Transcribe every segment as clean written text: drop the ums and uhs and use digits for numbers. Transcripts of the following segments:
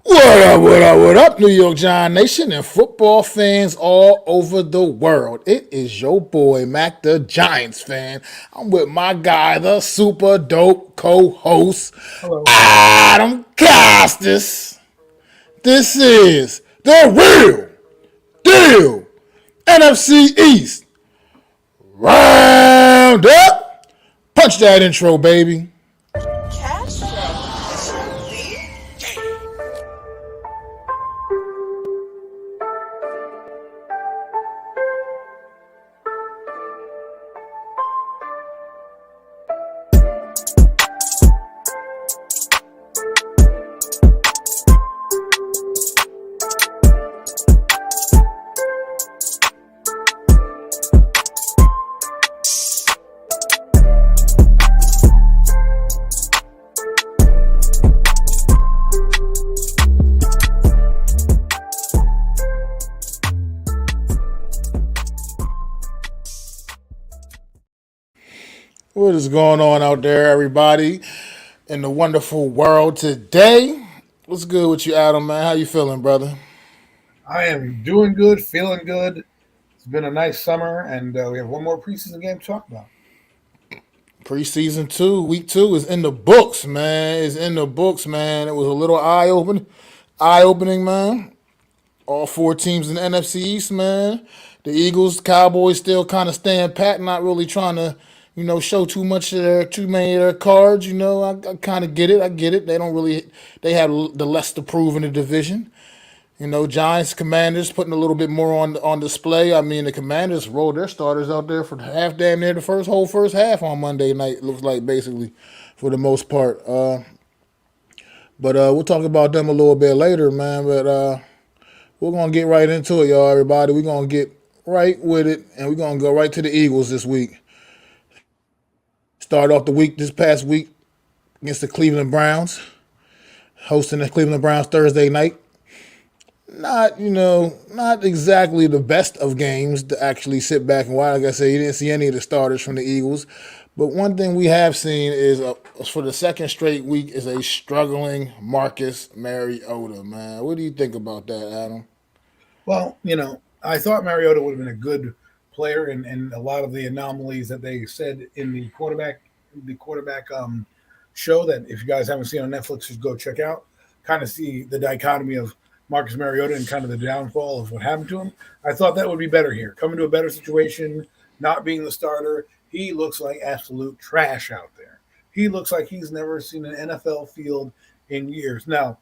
What up, New York Giant Nation and football fans all over the world? It is your boy, Mac the Giants fan. I'm with my guy, the super dope co-host, Hello. Adam Costas. This is the real deal NFC East Roundup. Punch that intro, baby. What is going on out there, everybody, in the wonderful world today? What's good with you, Adam, man? How you feeling, brother? I am doing good, feeling good. It's been a nice summer, and we have one more preseason game to talk about. Preseason 2, week 2 is in the books, man. It's in the books, man. It was a little eye-opening, man. All four teams in the NFC East, man. The Eagles, Cowboys still kind of staying pat, not really trying to, show too many of their cards. I kind of get it. I get it. They have the less to prove in the division. Giants, Commanders putting a little bit more on display. I mean, the Commanders rolled their starters out there for half damn near the whole first half on Monday night. It looks like basically, for the most part. But we'll talk about them a little bit later, man. But we're gonna get right into it, y'all. Everybody, we're gonna get right with it, and we're gonna go right to the Eagles this week. Start off the week this past week against the Cleveland Browns, hosting the Cleveland Browns Thursday night. Not exactly the best of games to actually sit back and watch. Like I said, you didn't see any of the starters from the Eagles. But one thing we have seen is for the second straight week is a struggling Marcus Mariota, man. What do you think about that, Adam? Well, I thought Mariota would have been a good player, and a lot of the anomalies that they said in the quarterback show that if you guys haven't seen on Netflix, just go check out. Kind of see the dichotomy of Marcus Mariota and kind of the downfall of what happened to him. I thought that would be better here. Coming to a better situation, not being the starter, he looks like absolute trash out there. He looks like he's never seen an NFL field in years. Now,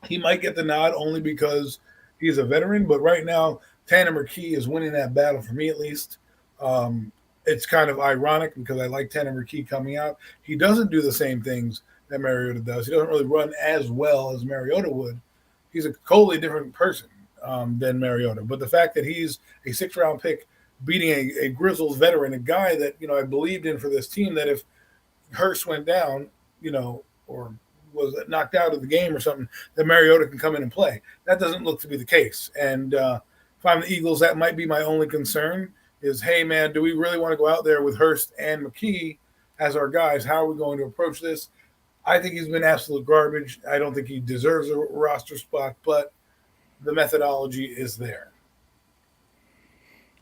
he might get the nod only because he's a veteran, but right now, Tanner McKee is winning that battle for me at least. It's kind of ironic because I like Tanner McKee coming out. He doesn't do the same things that Mariota does. He doesn't really run as well as Mariota would. He's a totally different person than Mariota. But the fact that he's a sixth-round pick beating a grizzled veteran, a guy that, I believed in for this team, that if Hurst went down, or was knocked out of the game or something, that Mariota can come in and play. That doesn't look to be the case. And if I'm the Eagles, that might be my only concern is, hey, man, do we really want to go out there with Hurst and McKee as our guys? How are we going to approach this? I think he's been absolute garbage. I don't think he deserves a roster spot, but the methodology is there.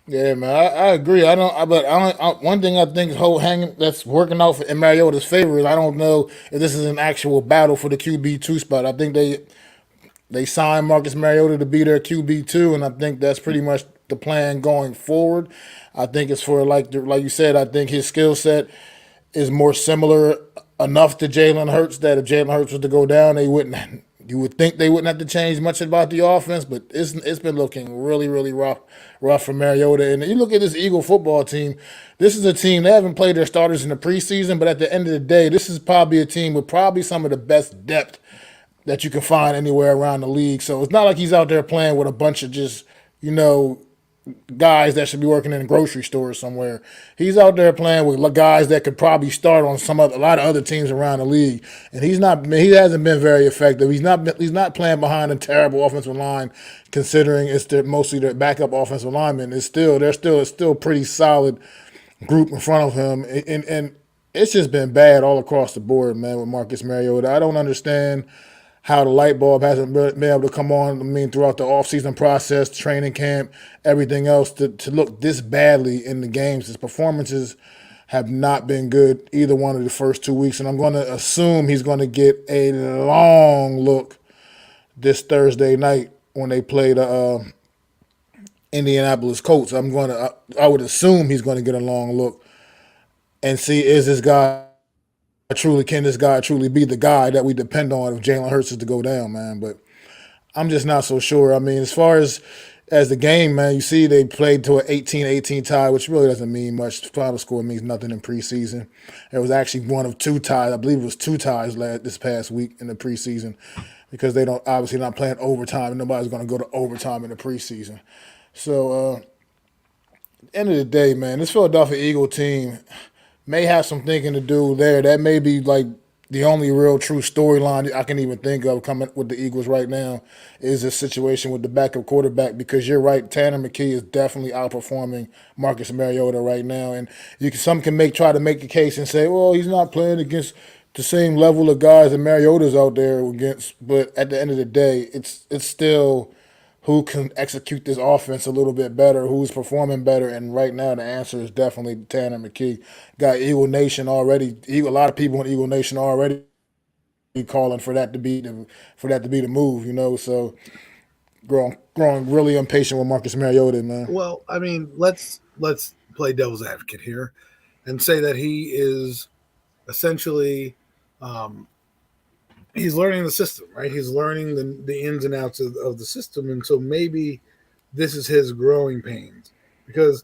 Yeah, man, I agree. One thing I think whole hanging that's working out in Mariota's favor is I don't know if this is an actual battle for the QB2 spot. I think they signed Marcus Mariota to be their QB2, and I think that's pretty much the plan going forward. I think it's for like you said. I think his skill set is more similar enough to Jalen Hurts that if Jalen Hurts was to go down, they wouldn't. You would think they wouldn't have to change much about the offense, but it's been looking really, really rough for Mariota. And you look at this Eagle football team. This is a team, they haven't played their starters in the preseason, but at the end of the day, this is probably a team with probably some of the best depth that you can find anywhere around the league. So it's not like he's out there playing with a bunch of just, guys that should be working in grocery stores somewhere. He's out there playing with guys that could probably start on a lot of other teams around the league, and he hasn't been very effective. He's not playing behind a terrible offensive line, considering mostly their backup offensive linemen. It's still pretty solid group in front of him, and it's just been bad all across the board, man, with Marcus Mariota. I don't understand how the light bulb hasn't been able to come on. I mean, throughout the offseason process, training camp, everything else, to look this badly in the games. His performances have not been good either one of the first 2 weeks, and I'm going to assume he's going to get a long look this Thursday night when they play the Indianapolis Colts. I would assume he's going to get a long look and see, is this guy can this guy truly be the guy that we depend on if Jalen Hurts is to go down, man? But I'm just not so sure. I mean, as far as the game, man, you see they played to an 18-18 tie, which really doesn't mean much. The final score means nothing in preseason. It was actually one of two ties. I believe it was two ties this past week in the preseason because they don't obviously not playing overtime. Nobody's going to go to overtime in the preseason. So, at the end of the day, man, this Philadelphia Eagle team may have some thinking to do there. That may be like the only real true storyline I can even think of coming with the Eagles right now is this situation with the backup quarterback, because you're right, Tanner McKee is definitely outperforming Marcus Mariota right now. And some can try to make the case and say, well, he's not playing against the same level of guys that Mariota's out there against. But at the end of the day, it's still who can execute this offense a little bit better, who's performing better. And right now the answer is definitely Tanner McKee. Got Eagle Nation already. A lot of people in Eagle Nation already calling for that to be the move, So growing really impatient with Marcus Mariota, man. Well, I mean, let's play devil's advocate here and say that he is essentially he's learning the system, right? He's learning the ins and outs of the system. And so maybe this is his growing pains because,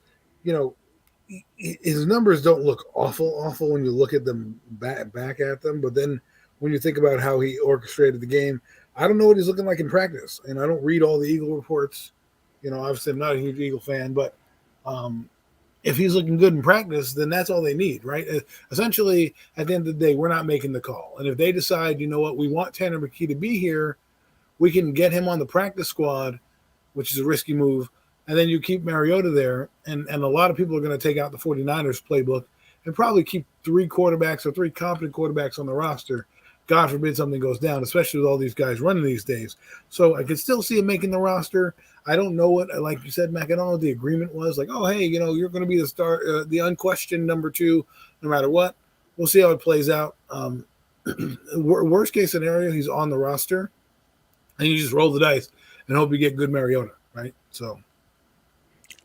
his numbers don't look awful when you look at them back at them. But then when you think about how he orchestrated the game, I don't know what he's looking like in practice. And I don't read all the Eagle reports. Obviously I'm not a huge Eagle fan, but if he's looking good in practice, then that's all they need, right? Essentially, at the end of the day, we're not making the call. And if they decide, you know what, we want Tanner McKee to be here, we can get him on the practice squad, which is a risky move, and then you keep Mariota there. And a lot of people are going to take out the 49ers playbook and probably keep three competent quarterbacks on the roster. God forbid something goes down, especially with all these guys running these days. So I could still see him making the roster. I don't know what, like you said, Mac, I don't know what the agreement was. Like, oh, hey, you're going to be the star, the unquestioned number two, no matter what. We'll see how it plays out. Worst case scenario, he's on the roster, and you just roll the dice and hope you get good Mariota, right? So,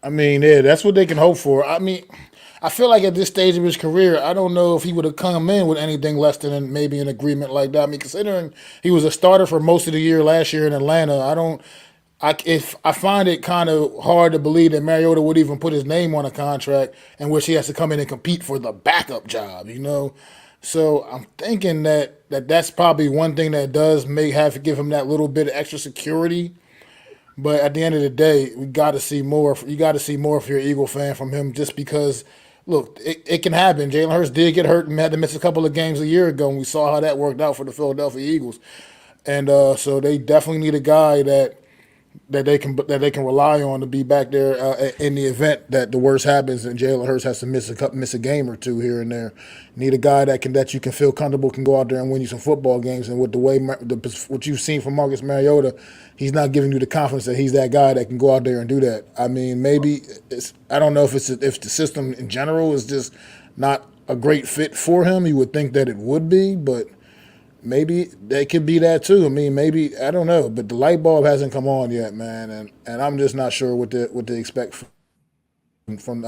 I mean, yeah, that's what they can hope for. I mean, I feel like at this stage of his career, I don't know if he would have come in with anything less than maybe an agreement like that. I mean, considering he was a starter for most of the year last year in Atlanta, I find it kind of hard to believe that Mariota would even put his name on a contract in which he has to come in and compete for the backup job, So I'm thinking that's probably one thing that does have to give him that little bit of extra security. But at the end of the day, we got to see more. You got to see more if you're an Eagle fan from him, just because. Look, it can happen. Jalen Hurts did get hurt and had to miss a couple of games a year ago, and we saw how that worked out for the Philadelphia Eagles. And so they definitely need a guy that they can rely on to be back there in the event that the worst happens and Jalen Hurts has to miss a game or two here and there. Need a guy that you can feel comfortable can go out there and win you some football games. And with the way what you've seen from Marcus Mariota, he's not giving you the confidence that he's that guy that can go out there and do that. I mean, maybe I don't know if the system in general is just not a great fit for him. You would think that it would be, but maybe they could be that too. I mean, maybe I don't know, but the light bulb hasn't come on yet, man, and I'm just not sure what they expect from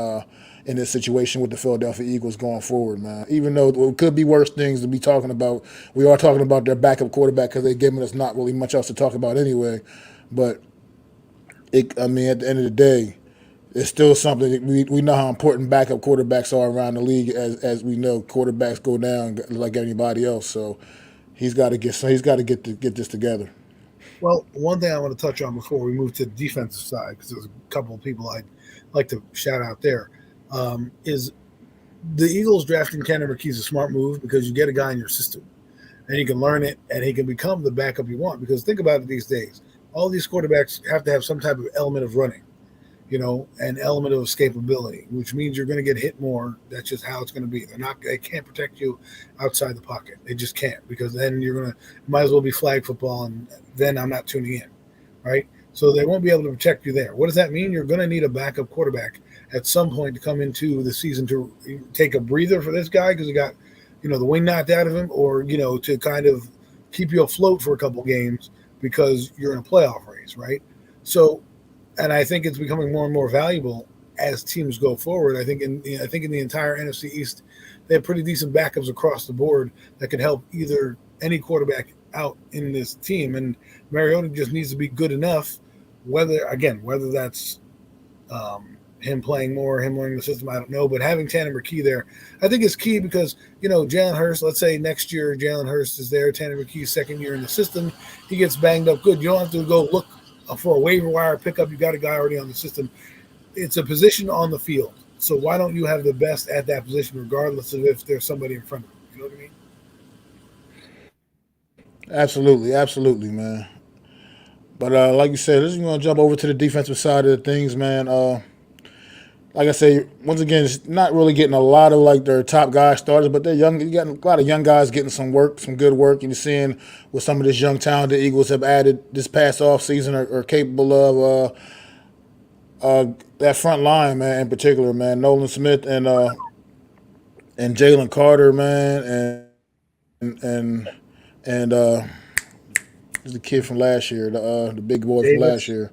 in this situation with the Philadelphia Eagles going forward, man. Even though it could be worse things to be talking about, we are talking about their backup quarterback because they're giving us not really much else to talk about anyway. But at the end of the day, it's still something we know how important backup quarterbacks are around the league, as we know quarterbacks go down like anybody else. So. He's got to get this together. Well, one thing I want to touch on before we move to the defensive side, because there's a couple of people I'd like to shout out there, is the Eagles drafting Tanner McKee is a smart move because you get a guy in your system, and he can learn it, and he can become the backup you want. Because think about it these days, all these quarterbacks have to have some type of element of running. an element of escapability, which means you're going to get hit more. That's just how it's going to be. They can't protect you outside the pocket. They just can't, because then you're going to, might as well be flag football, and then I'm not tuning in, right? So they won't be able to protect you there. What does that mean? You're going to need a backup quarterback at some point to come into the season to take a breather for this guy, because he got, the wind knocked out of him, or, to kind of keep you afloat for a couple games because you're in a playoff race, right? So, and I think it's becoming more and more valuable as teams go forward. I think in the entire NFC East, they have pretty decent backups across the board that could help either any quarterback out in this team. And Mariota just needs to be good enough. Whether that's him playing more, him learning the system, I don't know. But having Tanner McKee there, I think is key, because Jalen Hurts. Let's say next year Jalen Hurts is there, Tanner McKee's second year in the system, he gets banged up good. You don't have to go look for a waiver wire pickup. You got a guy already on the system. It's a position on the field. So why don't you have the best at that position, regardless of if there's somebody in front of you? You know what I mean? Absolutely, absolutely, man. But like you said, let's gonna jump over to the defensive side of the things, man. Like I say, once again, it's not really getting a lot of like their top guys starters, but they're young. You got a lot of young guys getting some work, some good work, and you're seeing what some of this young talent the Eagles have added this past off season are capable of. That front line, man, in particular, man, Nolan Smith and Jalen Carter, man, and the kid from last year, the big boy from last Davis. year.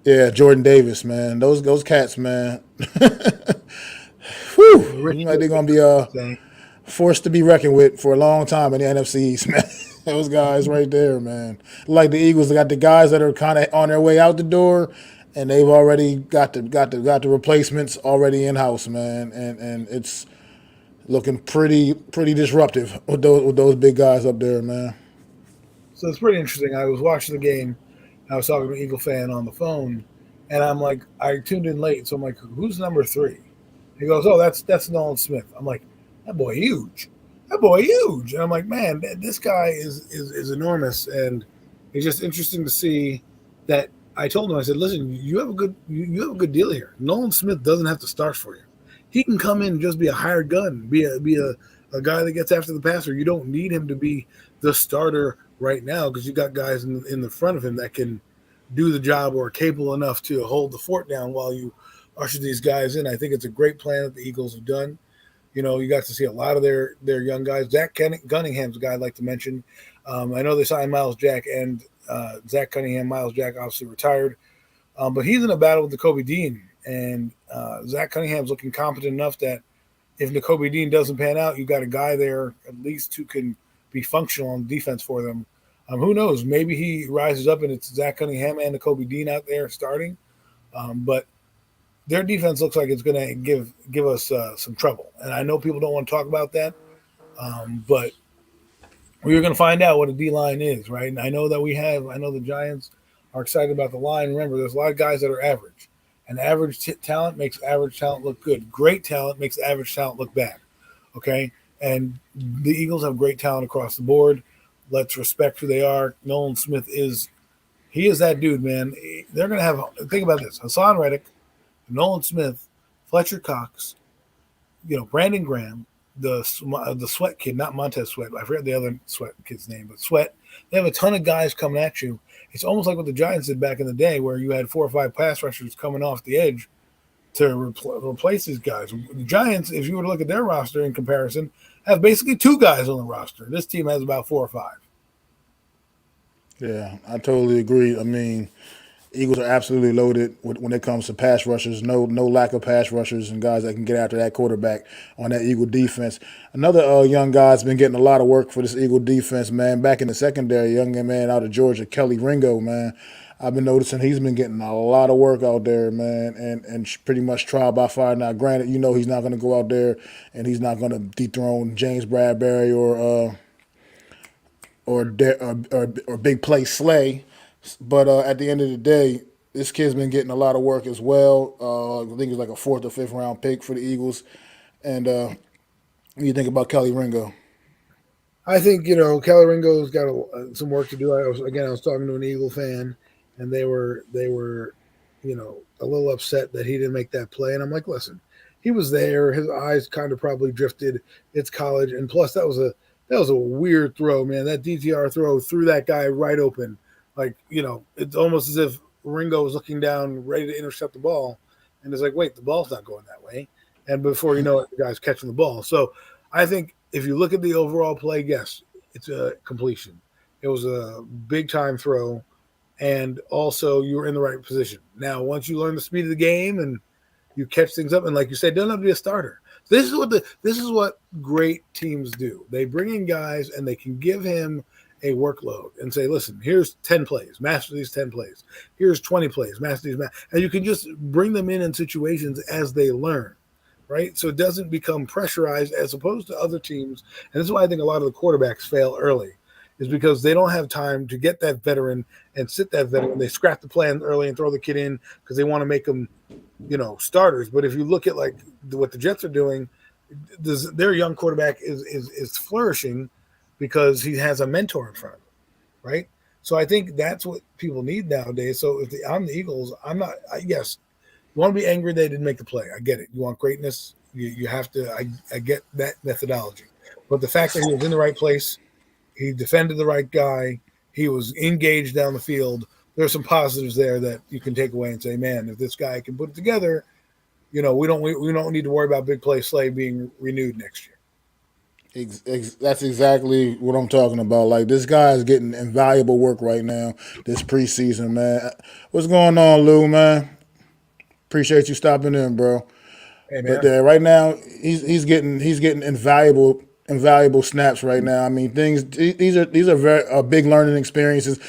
Yeah, Jordan Davis, man. Those cats, man. Whew, Rich they're gonna be saying. forced to be reckoned with for a long time in the NFC East, man. Those guys right there, man. Like the Eagles, they got the guys that are kind of on their way out the door, and they've already got the replacements already in house, man. And it's looking pretty disruptive with those big guys up there, man. So it's pretty interesting. I was watching the game. I was talking to an Eagle fan on the phone, and I'm like, I tuned in late, so I'm like, who's number three? He goes, oh, that's Nolan Smith. I'm like, that boy huge. That boy huge. And I'm like, man, this guy is enormous, and it's just interesting to see that. I told him, I said, listen, you have a good deal here. Nolan Smith doesn't have to start for you. He can come in and just be a hired gun, be a guy that gets after the passer. You don't need him to be the starter right now, because you got guys in the front of him that can do the job or are capable enough to hold the fort down while you usher these guys in. I think it's a great plan that the Eagles have done. You got to see a lot of their young guys. Gunningham's a guy I'd like to mention. I know they signed Miles Jack and Zach Cunningham. Miles Jack obviously retired, but he's in a battle with Nakobe Dean, and Zach Cunningham's looking competent enough that if Nakobe Dean doesn't pan out, you got a guy there at least who can be functional on defense for them. Who knows? Maybe he rises up and it's Zach Cunningham and Nakobe Dean out there starting. But their defense looks like it's going to give us some trouble. And I know people don't want to talk about that, but we're going to find out what a D line is, right? And I know the Giants are excited about the line. Remember, there's a lot of guys that are average, and average talent makes average talent look good. Great talent makes average talent look bad. Okay, and the Eagles have great talent across the board. Let's respect who they are. Nolan Smith is that dude, man. They're going to have, think about this: Hassan Reddick, Nolan Smith, Fletcher Cox, Brandon Graham, the Sweat kid, not Montez Sweat. I forget the other Sweat kid's name, but Sweat. They have a ton of guys coming at you. It's almost like what the Giants did back in the day, where you had 4 or 5 pass rushers coming off the edge to replace these guys. The Giants, if you were to look at their roster in comparison, have basically 2 guys on the roster. This team has about 4 or 5. Yeah, I totally agree. I mean, Eagles are absolutely loaded when it comes to pass rushers. No lack of pass rushers and guys that can get after that quarterback on that Eagle defense. Another young guy's been getting a lot of work for this Eagle defense, man. Back in the secondary, young man out of Georgia, Kelly Ringo, man. I've been noticing he's been getting a lot of work out there, man, and pretty much trial by fire. Now, granted, he's not going to go out there and he's not going to dethrone James Bradbury or big play Slay. But at the end of the day, this kid's been getting a lot of work as well. I think he's like a 4th or 5th round pick for the Eagles. And what do you think about Kelly Ringo? I think Kelly Ringo's got some work to do. I was talking to an Eagle fan, and they were a little upset that he didn't make that play. And I'm like, listen, he was there. His eyes kind of probably drifted. It's college, and plus that was a weird throw, man. That DTR throw threw that guy right open. Like it's almost as if Ringo was looking down, ready to intercept the ball, and it's like, wait, the ball's not going that way. And before you know it, the guy's catching the ball. So I think if you look at the overall play, yes, it's a completion. It was a big time throw, and also you were in the right position. Now, once you learn the speed of the game and you catch things up, and like you said, doesn't have to be a starter. This is what great teams do. They bring in guys and they can give him a workload and say, listen, here's 10 plays, master these 10 plays. Here's 20 plays, master these. And you can just bring them in situations as they learn, right? So it doesn't become pressurized as opposed to other teams. And this is why I think a lot of the quarterbacks fail early, is because they don't have time to get that veteran and sit that veteran. They scrap the plan early and throw the kid in because they want to make them, starters. But if you look at like what the Jets are doing, their young quarterback is flourishing because he has a mentor in front of him, right? So I think that's what people need nowadays. So if I'm the Eagles, I'm not. Yes, you want to be angry they didn't make the play. I get it. You want greatness. You have to. I get that methodology, but the fact that he was in the right place, he defended the right guy, he was engaged down the field. There's some positives there that you can take away and say, man, if this guy can put it together, we don't need to worry about big play Slay being renewed next year. That's exactly what I'm talking about. Like, this guy is getting invaluable work right now, this preseason, man. What's going on, Lou, man? Appreciate you stopping in, bro. Hey But man, right now, he's getting invaluable snaps right now. I mean, these are very big learning experiences.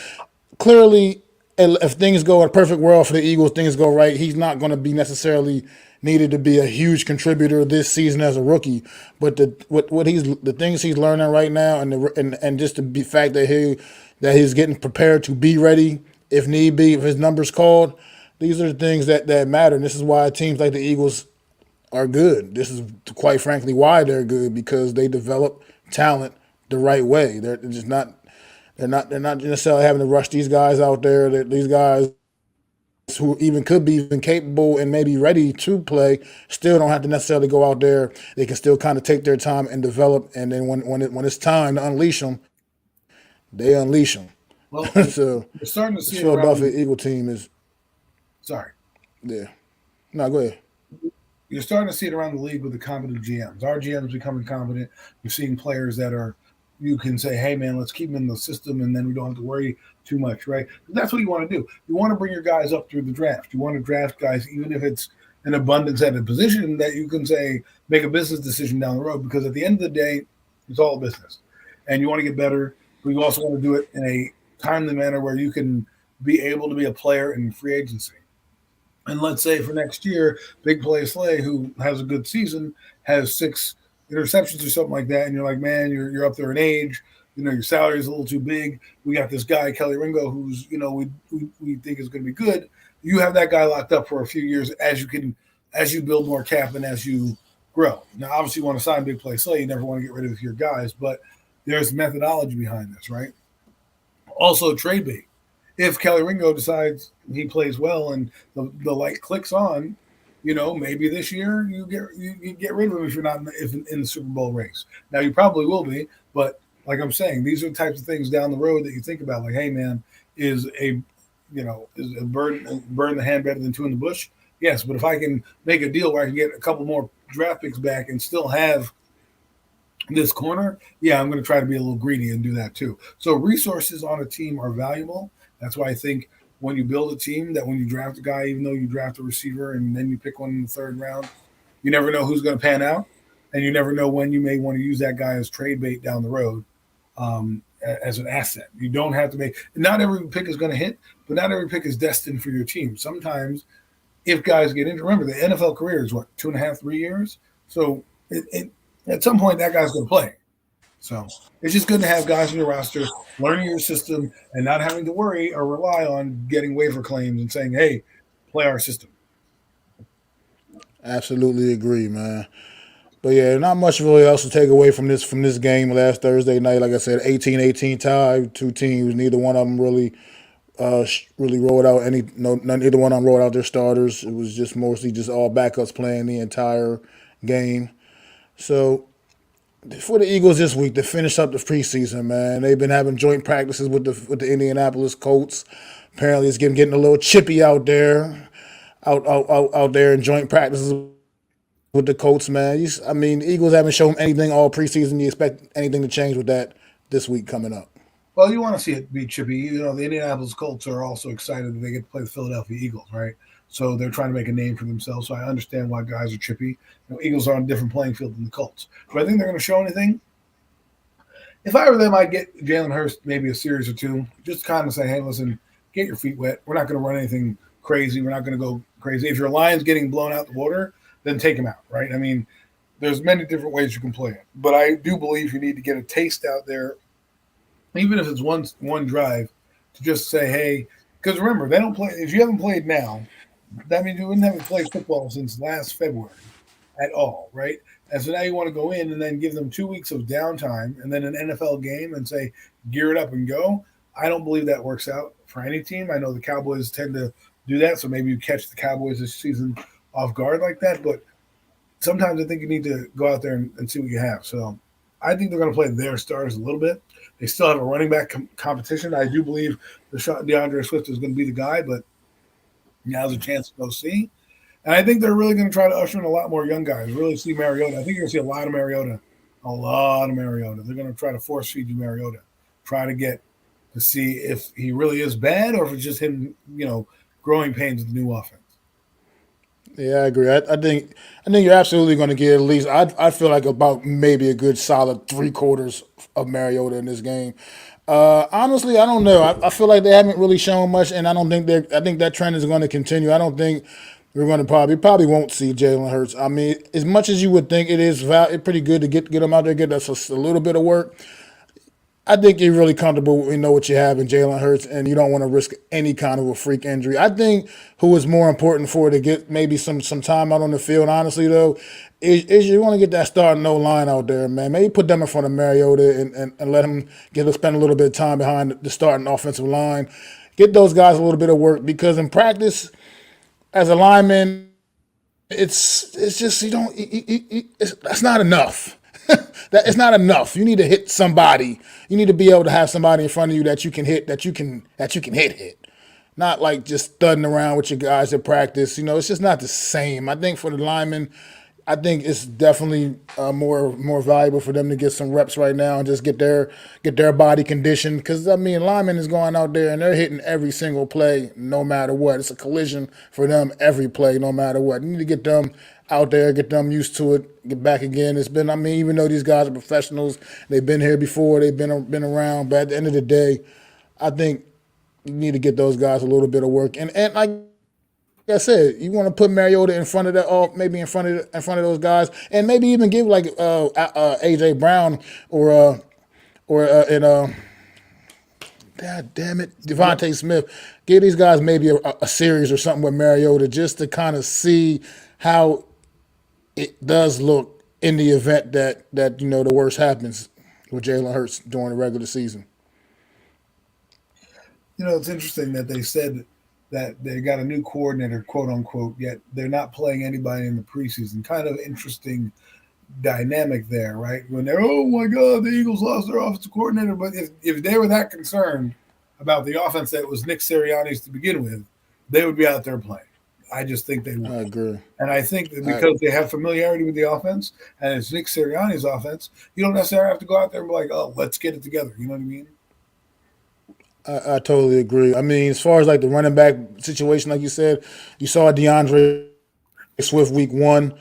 Clearly, if things go in a perfect world for the Eagles, things go right, he's not going to be necessarily needed to be a huge contributor this season as a rookie. But the things he's learning right now, and just the fact that he's getting prepared to be ready if need be, if his number's called, these are the things that matter. And this is why teams like the Eagles are good. This is quite frankly why they're good, because they develop talent the right way. They're just not. They're not necessarily having to rush these guys out there. These guys who even could be even capable and maybe ready to play still don't have to necessarily go out there. They can still kind of take their time and develop. And then when it's time to unleash them, they unleash them. well, So you're starting to this see it around. Philadelphia Eagle team is Sorry, there. No, go ahead. you're starting to see it around the league with the competent GMs. Our GMs becoming competent. You're seeing players that are. You can say, hey man, let's keep them in the system, and then we don't have to worry too much, right? That's what you want to do. You want to bring your guys up through the draft. You want to draft guys, even if it's an abundance at a position that you can say make a business decision down the road. Because at the end of the day, it's all business, and you want to get better. But you also want to do it in a timely manner where you can be able to be a player in free agency. And let's say for next year, Big Play Slay, who has a good season, has 6 interceptions or something like that, and you're like, man, you're up there in age. Your salary is a little too big. We got this guy, Kelly Ringo, who's we think is going to be good. You have that guy locked up for a few years as you build more cap and as you grow. Now, obviously, you want to sign Big Play Slay. You never want to get rid of your guys, but there's methodology behind this, right? Also, trade bait. If Kelly Ringo decides he plays well and the light clicks on, maybe this year you get rid of him if you're not in the Super Bowl race. Now you probably will be, but like I'm saying, these are the types of things down the road that you think about. Like, hey man, is a bird burn the hand better than two in the bush? Yes, but if I can make a deal where I can get a couple more draft picks back and still have this corner, yeah, I'm going to try to be a little greedy and do that too. So resources on a team are valuable. That's why I think when you build a team, that when you draft a guy, even though you draft a receiver and then you pick one in the third round, you never know who's going to pan out, and you never know when you may want to use that guy as trade bait down the road, as an asset. You don't have to make. Not every pick is going to hit, but not every pick is destined for your team. Sometimes, if guys get injured, remember the NFL career is what, 2.5, 3 years. So at some point that guy's going to play. So it's just good to have guys in your roster learning your system and not having to worry or rely on getting waiver claims and saying, "Hey, play our system." Absolutely agree, man. But yeah, not much really else to take away from this game last Thursday night. Like I said, 18-18 tie, two teams. Neither one of them really really rolled out any no none either one of them rolled out their starters. It was just mostly just all backups playing the entire game. So for the Eagles this week to finish up the preseason, man, they've been having joint practices with the Indianapolis Colts. Apparently, it's getting a little chippy out there, out there in joint practices with the Colts, man. I mean, the Eagles haven't shown anything all preseason. You expect anything to change with that this week coming up? Well, you want to see it be chippy. The Indianapolis Colts are also excited that they get to play the Philadelphia Eagles, right? So they're trying to make a name for themselves. So I understand why guys are chippy. Eagles are on a different playing field than the Colts. Do I think they're going to show anything? If I were them, I'd get Jalen Hurts maybe a series or two, just kind of say, hey, listen, get your feet wet. We're not going to run anything crazy. We're not going to go crazy. If your line's getting blown out the water, then take him out, right? I mean, there's many different ways you can play it. But I do believe you need to get a taste out there, even if it's one drive, to just say, hey, because remember, they don't play. If you haven't played now, that means you wouldn't have played football since last February at all, right? And so now you want to go in and then give them 2 weeks of downtime and then an NFL game and say, gear it up and go. I don't believe that works out for any team. I know the Cowboys tend to do that, so maybe you catch the Cowboys this season off guard like that. But sometimes I think you need to go out there and see what you have. So I think they're going to play their stars a little bit. They still have a running back competition. I do believe the shot DeAndre Swift is going to be the guy, but now's a chance to go see. And I think they're really going to try to usher in a lot more young guys, really see Mariota. I think you're going to see a lot of Mariota, a lot of Mariota. They're going to try to force feed you Mariota, try to get to see if he really is bad or if it's just him, growing pains with the new offense. Yeah, I agree. I think you're absolutely going to get at least. I feel like about maybe a good solid 3/4 of Mariota in this game. Honestly, I don't know. I feel like they haven't really shown much, and I don't think they. I think that trend is going to continue. I don't think we're going to probably won't see Jalen Hurts. I mean, as much as you would think it is pretty good to get him out there, get us a little bit of work. I think you're really comfortable. You know what you have in Jalen Hurts, and you don't want to risk any kind of a freak injury. I think who is more important for to get maybe some time out on the field, honestly, though, is you want to get that starting no line out there, man. Maybe put them in front of Mariota and let him spend a little bit of time behind the starting offensive line. Get those guys a little bit of work because in practice, as a lineman, it's just you don't. That's not enough. It's not enough. You need to hit somebody. You need to be able to have somebody in front of you that you can hit. That you can hit. Not like just thudding around with your guys at practice. It's just not the same. I think for the linemen, I think it's definitely more valuable for them to get some reps right now and just get their body conditioned. Because linemen is going out there and they're hitting every single play, no matter what. It's a collision for them every play, no matter what. You need to get them out there, get them used to it, get back again. It's been, even though these guys are professionals, they've been here before, they've been around. But at the end of the day, I think you need to get those guys a little bit of work. And like I said, you want to put Mariota in front of that, maybe in front of those guys, and maybe even give like AJ Brown or God damn it, Devontae Smith. Give these guys maybe a series or something with Mariota just to kind of see how it does look in the event that the worst happens with Jalen Hurts during the regular season. It's interesting that they said that they got a new coordinator, quote unquote, yet they're not playing anybody in the preseason. Kind of interesting dynamic there, right? When they're, oh my God, the Eagles lost their offensive coordinator. But if they were that concerned about the offense that was Nick Sirianni's to begin with, they would be out there playing. I just think they would. I agree. And I think that because they have familiarity with the offense and it's Nick Sirianni's offense, you don't necessarily have to go out there and be like, oh, let's get it together. You know what I mean? I totally agree. As far as like the running back situation, like you said, you saw DeAndre Swift week 1.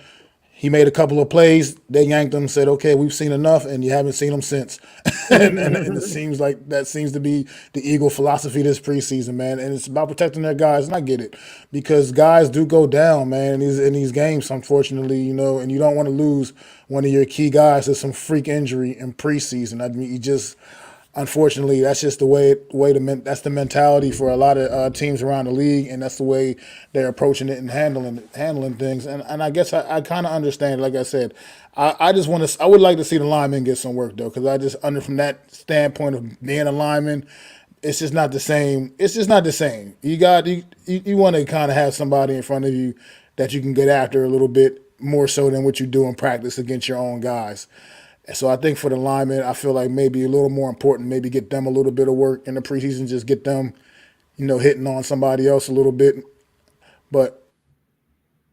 He made a couple of plays. They yanked him, said, okay, we've seen enough, and you haven't seen him since. and it seems like that seems to be the Eagle philosophy this preseason, man. And it's about protecting their guys, and I get it. Because guys do go down, man, in these games, unfortunately, and you don't want to lose one of your key guys to some freak injury in preseason. You just – unfortunately, that's just that's the mentality for a lot of teams around the league, and that's the way they're approaching it and handling things. And I guess I kind of understand. Like I said, I would like to see the linemen get some work though, because from that standpoint of being a lineman, it's just not the same. It's just not the same. You want to kind of have somebody in front of you that you can get after a little bit more so than what you do in practice against your own guys. So I think for the linemen, I feel like maybe a little more important, maybe get them a little bit of work in the preseason, just get them, hitting on somebody else a little bit. But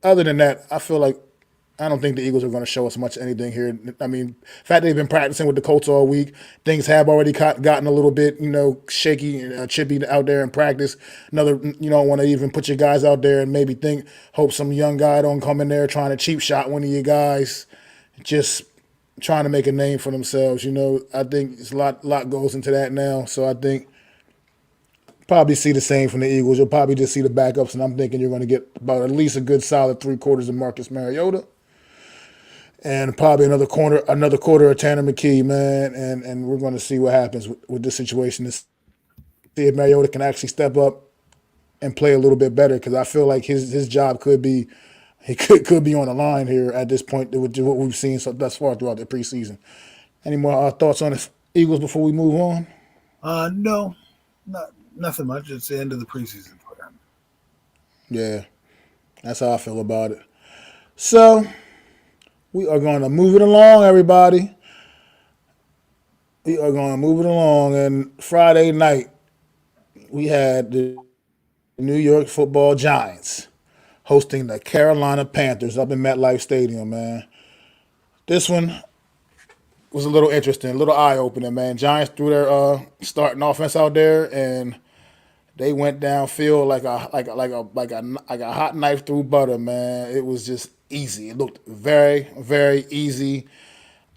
other than that, I don't think the Eagles are going to show us much anything here. I mean, the fact they've been practicing with the Colts all week, things have already gotten a little bit, shaky and chippy out there in practice. You don't want to even put your guys out there and maybe hope some young guy don't come in there trying to cheap shot one of your guys, just trying to make a name for themselves. I think it's a lot goes into that now. So I think probably see the same from the Eagles. You'll probably just see the backups, and I'm thinking you're going to get about at least a good solid 3/4 of Marcus Mariota. And probably another quarter of Tanner McKee, man, and we're going to see what happens with this situation. To see if Mariota can actually step up and play a little bit better, because I feel like his job could be on the line here at this point with what we've seen thus far throughout the preseason. Any more thoughts on the Eagles before we move on? No, nothing much. It's the end of the preseason for them. Yeah, that's how I feel about it. So we are going to move it along, everybody. We are going to move it along. And Friday night, we had the New York Football Giants hosting the Carolina Panthers up in MetLife Stadium, man. This one was a little interesting, a little eye-opening, man. Giants threw their starting offense out there, and they went downfield like a hot knife through butter, man. It was just easy. It looked very, very easy.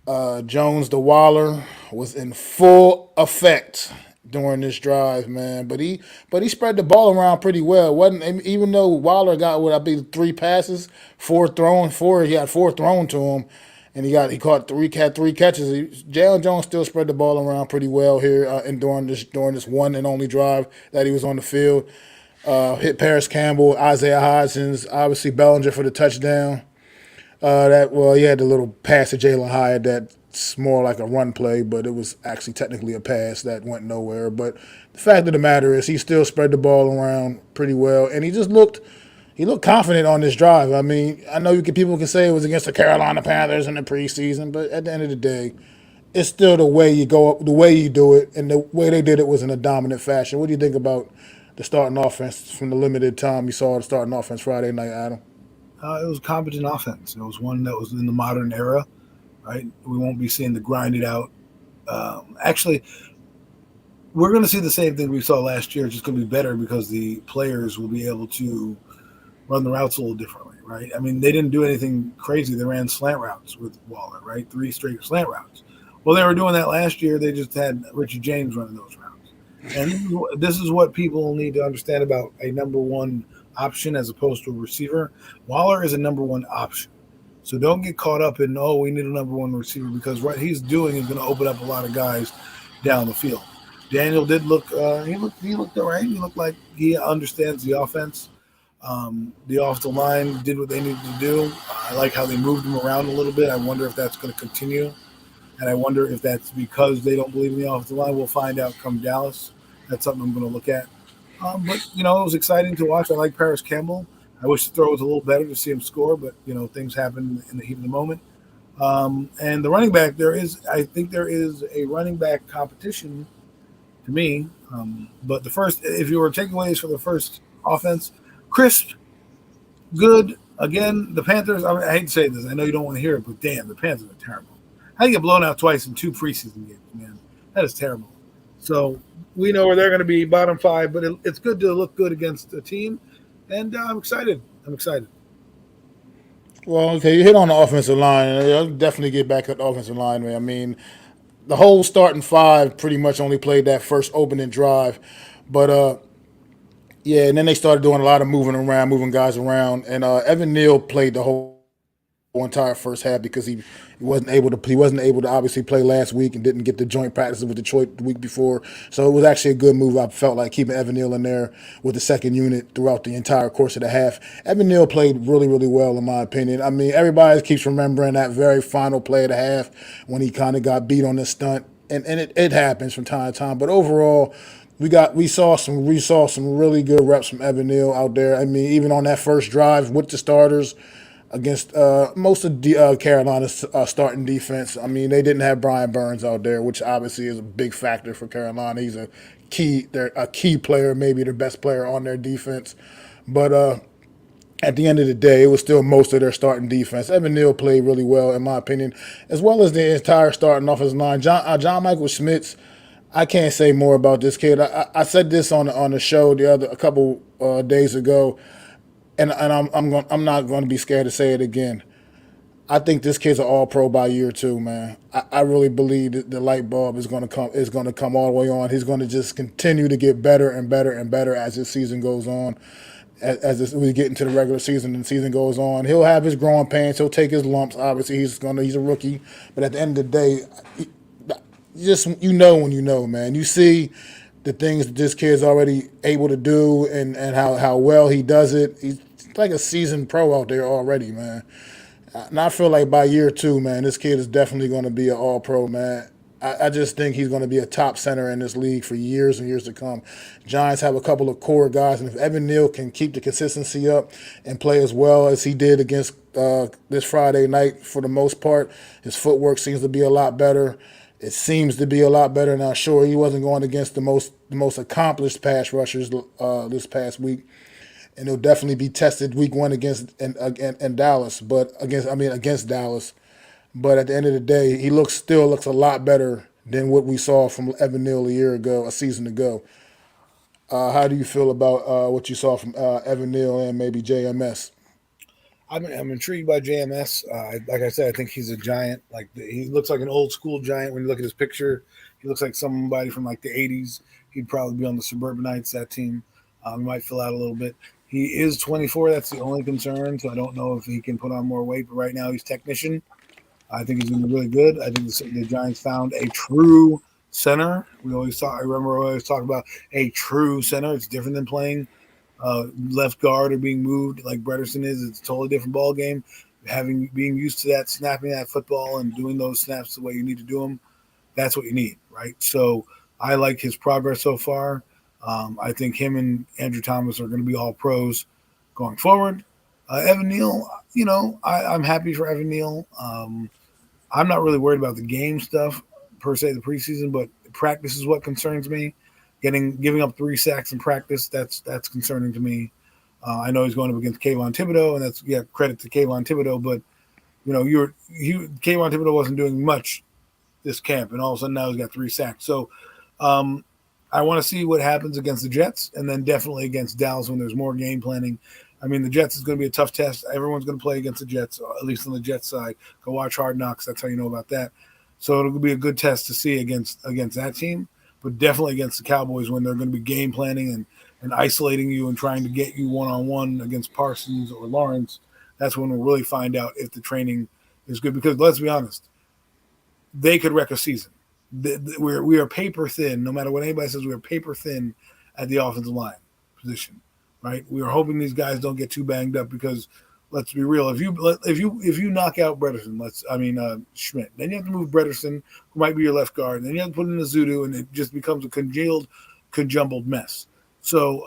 Jones the Waller was in full effect during this drive, man. But he spread the ball around pretty well. Wasn't even though Waller got 3 passes, 4 thrown, 4 he had 4 thrown to him, and he had 3 catches. Jalen Jones still spread the ball around pretty well here and during this one and only drive that he was on the field. Hit Paris Campbell, Isaiah Hodgins, obviously Bellinger for the touchdown. He had the little pass to Jalen Hyatt that's more like a run play, but it was actually technically a pass that went nowhere. But the fact of the matter is he still spread the ball around pretty well, and he looked confident on this drive. I mean, I know people can say it was against the Carolina Panthers in the preseason, but at the end of the day, it's still the way you go, the way you do it, and the way they did it was in a dominant fashion. What do you think about the starting offense from the limited time you saw the starting offense Friday night, Adam? It was a competent offense. It was one that was in the modern era, right? We won't be seeing the grinded out. Actually, we're going to see the same thing we saw last year. It's just going to be better because the players will be able to run the routes a little differently, right? I mean, they didn't do anything crazy. They ran slant routes with Waller, right? 3 straight slant routes. Well, they were doing that last year. They just had Richie James running those routes. And this is what people need to understand about a number one option as opposed to a receiver. Waller is a number one option. So don't get caught up in, we need a number one receiver, because what he's doing is going to open up a lot of guys down the field. Daniel did look, he looked all right. He looked like he understands the offense. The offensive line did what they needed to do. I like how they moved him around a little bit. I wonder if that's going to continue. And I wonder if that's because they don't believe in the offensive line. We'll find out come Dallas. That's something I'm going to look at. But, it was exciting to watch. I like Paris Campbell. I wish the throw was a little better to see him score, but, things happen in the heat of the moment. And the running back, I think there is a running back competition to me. But if you were takeaways for the first offense, crisp, good. Again, the Panthers, I hate to say this. I know you don't want to hear it, but damn, the Panthers are terrible. How do you get blown out twice in 2 preseason games, man? That is terrible. So we know where they're going to be, bottom 5, but it's good to look good against a team, and I'm excited. Well, okay, you hit on the offensive line. I'll definitely get back at the offensive line, man. I mean, the whole starting 5 pretty much only played that first opening drive. But, and then they started doing a lot of moving guys around. And Evan Neal played the whole entire first half because he wasn't able to obviously play last week and didn't get the joint practices with Detroit the week before. So it was actually a good move. I felt like keeping Evan Neal in there with the second unit throughout the entire course of the half. Evan Neal played really, really well in my opinion. I mean, everybody keeps remembering that very final play of the half when he kind of got beat on the stunt. And it happens from time to time. But overall, we saw some really good reps from Evan Neal out there. I mean, even on that first drive with the starters against most of Carolina's starting defense. I mean, they didn't have Brian Burns out there, which obviously is a big factor for Carolina. He's they're a key player, maybe their best player on their defense. But at the end of the day, it was still most of their starting defense. Evan Neal played really well, in my opinion, as well as the entire starting offensive line. John Michael Schmitz, I can't say more about this kid. I said this on the show a couple days ago, and I'm not going to be scared to say it again. I think this kid's an All Pro by year 2, man. I really believe that the light bulb is going to come all the way on. He's going to just continue to get better and better and better as this season goes on. We get into the regular season and the season goes on, he'll have his growing pains. He'll take his lumps. Obviously, he's a rookie, but at the end of the day, when you know, man. You see the things that this kid's already able to do and how well he does it. He's like a seasoned pro out there already, man. And I feel like by year 2, man, this kid is definitely going to be an all-pro, man. I just think he's going to be a top center in this league for years and years to come. Giants have a couple of core guys, and if Evan Neal can keep the consistency up and play as well as he did against this Friday night for the most part, his footwork seems to be a lot better. It seems to be a lot better. Now, sure, he wasn't going against the most accomplished pass rushers this past week, and he'll definitely be tested week 1 against Dallas, against Dallas. But at the end of the day, he still looks a lot better than what we saw from Evan Neal a season ago. How do you feel about what you saw from Evan Neal and maybe JMS? I'm intrigued by JMS. Like I said, I think he's a giant. Like he looks like an old school giant when you look at his picture. He looks like somebody from like the '80s. He'd probably be on the Suburbanites, that team. He might fill out a little bit. He is 24. That's the only concern. So I don't know if he can put on more weight. But right now he's technician. I think he's going to be really good. I think the Giants found a true center. I remember we always talk about a true center. It's different than playing left guard or being moved like Brederson is. It's a totally different ball game. Being used to that, snapping that football and doing those snaps the way you need to do them, that's what you need, right? So I like his progress so far. I think him and Andrew Thomas are going to be all pros going forward. Evan Neal, I'm happy for Evan Neal. I'm not really worried about the game stuff per se, the preseason, but practice is what concerns me. Giving up 3 sacks in practice, that's concerning to me. I know he's going up against Kayvon Thibodeau, and that's credit to Kayvon Thibodeau, but Kayvon Thibodeau wasn't doing much this camp, and all of a sudden now he's got 3 sacks. So I want to see what happens against the Jets, and then definitely against Dallas when there's more game planning. I mean, the Jets is going to be a tough test. Everyone's going to play against the Jets, at least on the Jets side. Go watch Hard Knocks. That's how you know about that. So it'll be a good test to see against that team, but definitely against the Cowboys when they're going to be game planning and isolating you and trying to get you one-on-one against Parsons or Lawrence. That's when we'll really find out if the training is good. Because let's be honest, they could wreck a season. We are paper thin. No matter what anybody says, we are paper thin at the offensive line position. Right, we are hoping these guys don't get too banged up because, let's be real, if you knock out Brederson, Schmidt, then you have to move Brederson, who might be your left guard, and then you have to put in a Zudu, and it just becomes a conjumbled mess. So,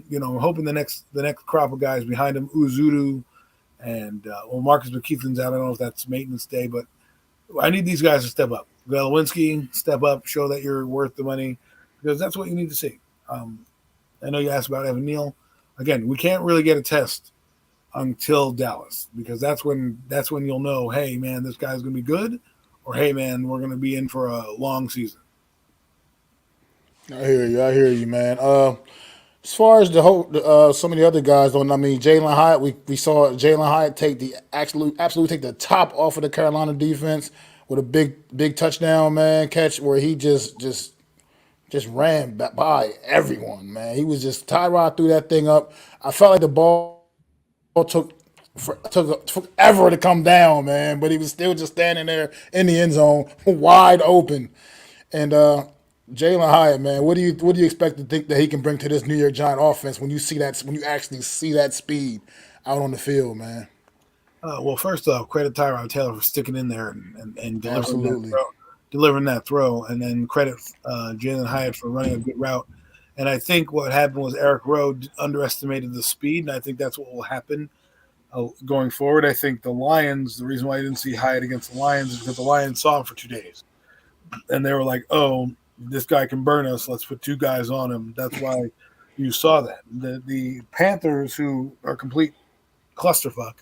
we're hoping the next crop of guys behind him, Uzudu, and Marcus McKeithen's out. I don't know if that's maintenance day, but I need these guys to step up. Galowinski, step up, show that you're worth the money, because that's what you need to see. I know you asked about Evan Neal. Again, we can't really get a test until Dallas because that's when you'll know, hey, man, this guy's going to be good, or hey, man, we're going to be in for a long season. I hear you, man. As far as some of the other guys, Jalen Hyatt, we saw Jalen Hyatt absolutely take the top off of the Carolina defense with a big touchdown, man, catch where he just ran by everyone, man. He was just Tyrod threw that thing up. I felt like the ball took forever to come down, man, but he was still just standing there in the end zone, wide open. And Jalen Hyatt, man, what do you expect to think that he can bring to this New York Giant offense when you actually see that speed out on the field, man? Well, first off, credit Tyrod Taylor for sticking in there and delivering that throw, and then credit Jalen Hyatt for running a good route. And I think what happened was Eric Rowe underestimated the speed, and I think that's what will happen going forward. I think the Lions, the reason why I didn't see Hyatt against the Lions is because the Lions saw him for 2 days. And they were like, oh, this guy can burn us. Let's put 2 guys on him. That's why you saw that. The Panthers, who are complete clusterfuck,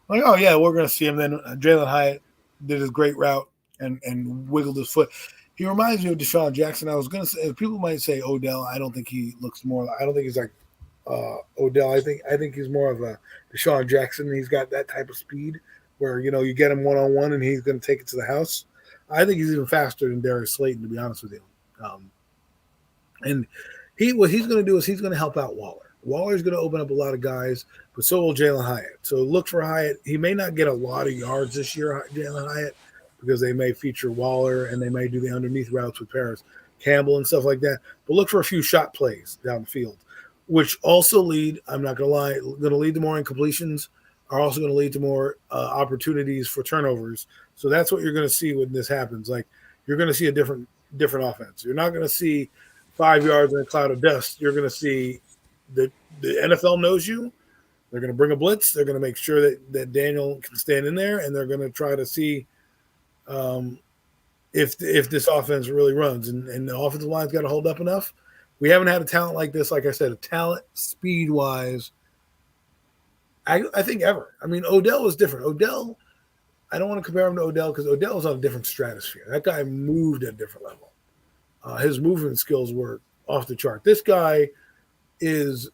like, oh, yeah, we're going to see him. Then Jalen Hyatt did his great route and wiggled his foot. He reminds me of Deshaun Jackson. I was going to say, people might say Odell. I don't think he looks more. I don't think he's like Odell. I think he's more of a Deshaun Jackson. He's got that type of speed where you get him one-on-one and he's going to take it to the house. I think he's even faster than Darius Slayton, to be honest with you. And what he's going to do is he's going to help out Waller. Waller's going to open up a lot of guys, but so will Jalen Hyatt. So look for Hyatt. He may not get a lot of yards this year, Jalen Hyatt, because they may feature Waller and they may do the underneath routes with Paris Campbell and stuff like that. But look for a few shot plays down the field, which also lead, I'm not going to lie, going to lead to more incompletions, are also going to lead to more opportunities for turnovers. So that's what you're going to see when this happens. Like, you're going to see a different offense. You're not going to see 5 yards in a cloud of dust. You're going to see the NFL knows you. They're going to bring a blitz. They're going to make sure that Daniel can stand in there, and they're going to try to see if this offense really runs. And the offensive line's got to hold up enough. We haven't had a talent like this, like I said, a talent speed-wise, I think ever. I mean, Odell was different. Odell, I don't want to compare him to Odell because Odell was on a different stratosphere. That guy moved at a different level. His movement skills were off the chart. This guy is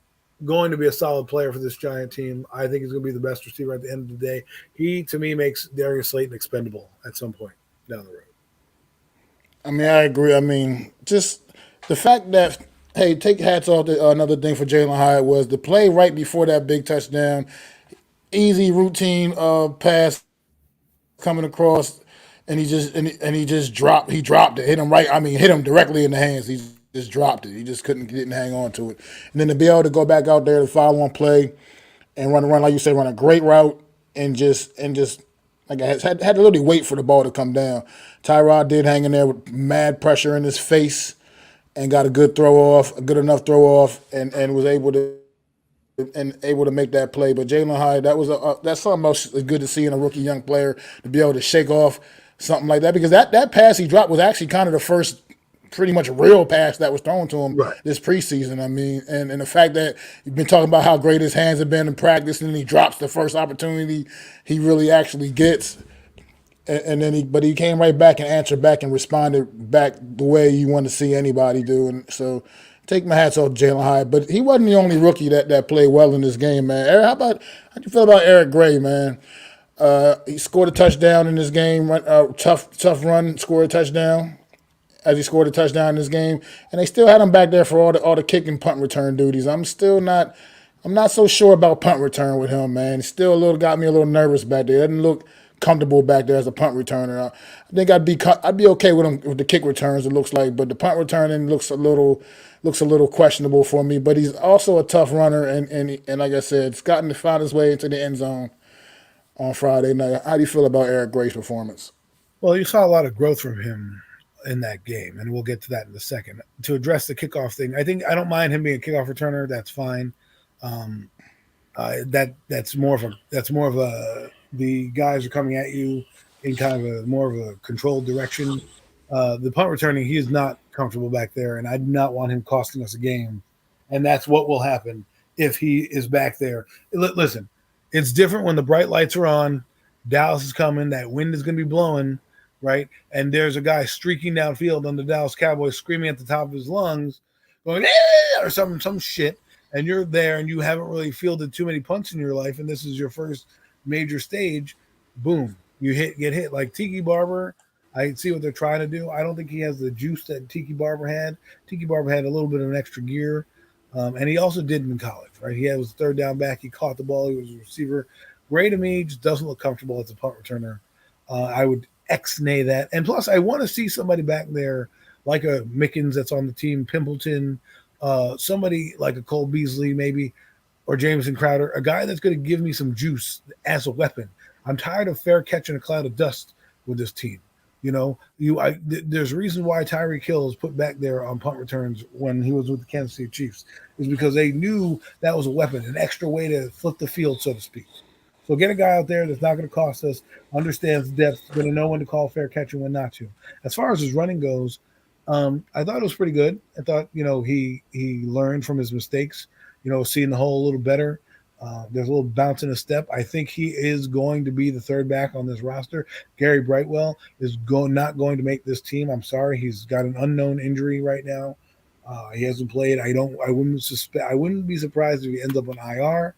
going to be a solid player for this Giant team. I think he's going to be the best receiver at the end of the day. He, to me, makes Darius Slayton expendable at some point down the road. I mean, I agree. I mean, just the fact that, hey, take hats off to another thing for Jalen Hyatt was the play right before that big touchdown, easy routine pass coming across, and he just dropped it, hit him right. I mean, hit him directly in the hands. He just dropped it. He just didn't hang on to it. And then to be able to go back out there to follow on play and run like you said, run a great route and just like I had to literally wait for the ball to come down. Tyrod did hang in there with mad pressure in his face and got a good enough throw off, and was able to make that play. But Jalen Hyatt, that's something else good to see in a rookie young player, to be able to shake off something like that, because that pass he dropped was actually kind of the first pretty much real pass that was thrown to him this preseason. I mean, and the fact that you've been talking about how great his hands have been in practice, and then he drops the first opportunity he really actually gets. And then he came right back and answered back and responded back the way you want to see anybody do. And so take my hats off to Jalen Hyatt. But he wasn't the only rookie that played well in this game, man. Eric, how do you feel about Eric Gray, man? He scored a touchdown in this game. Tough run, scored a touchdown. As he scored a touchdown in this game, and they still had him back there for all the kick and punt return duties. I'm not so sure about punt return with him, man. He still got me a little nervous back there. Doesn't look comfortable back there as a punt returner. I think I'd be okay with him with the kick returns. It looks like, but the punt returning looks a little questionable for me. But he's also a tough runner, and like I said, it's gotten to find his way into the end zone on Friday night. How do you feel about Eric Gray's performance? Well, you saw a lot of growth from him in that game, and we'll get to that in a second. To address the kickoff thing, I don't mind him being a kickoff returner. That's fine. That's more of a the guys are coming at you in kind of more of a controlled direction. The punt returning, he is not comfortable back there, and I do not want him costing us a game. And that's what will happen if he is back there. Listen, it's different when the bright lights are on. Dallas is coming. That wind is going to be blowing, right? And there's a guy streaking downfield on the Dallas Cowboys screaming at the top of his lungs, going, or some shit. And you're there and you haven't really fielded too many punts in your life, and this is your first major stage. Boom. You get hit. Like Tiki Barber, I see what they're trying to do. I don't think he has the juice that Tiki Barber had. Tiki Barber had a little bit of an extra gear. And he also did in college, right? He was third down back. He caught the ball. He was a receiver. Gray to me just doesn't look comfortable as a punt returner. I would ex-nay that. And plus, I want to see somebody back there like a Mickens that's on the team, Pimpleton, somebody like a Cole Beasley maybe, or Jameson Crowder, a guy that's going to give me some juice as a weapon. I'm tired of fair catching a cloud of dust with this team. There's reasons why Tyreek Hill is put back there on punt returns when he was with the Kansas City Chiefs, is because they knew that was a weapon, an extra way to flip the field, so to speak. So get a guy out there that's not going to cost us, understands depth, going to know when to call fair catch and when not to. As far as his running goes, I thought it was pretty good. I thought he learned from his mistakes. Seeing the hole a little better. There's a little bounce in his step. I think he is going to be the third back on this roster. Gary Brightwell is not going to make this team. I'm sorry, he's got an unknown injury right now. He hasn't played. I wouldn't be surprised if he ends up on IR.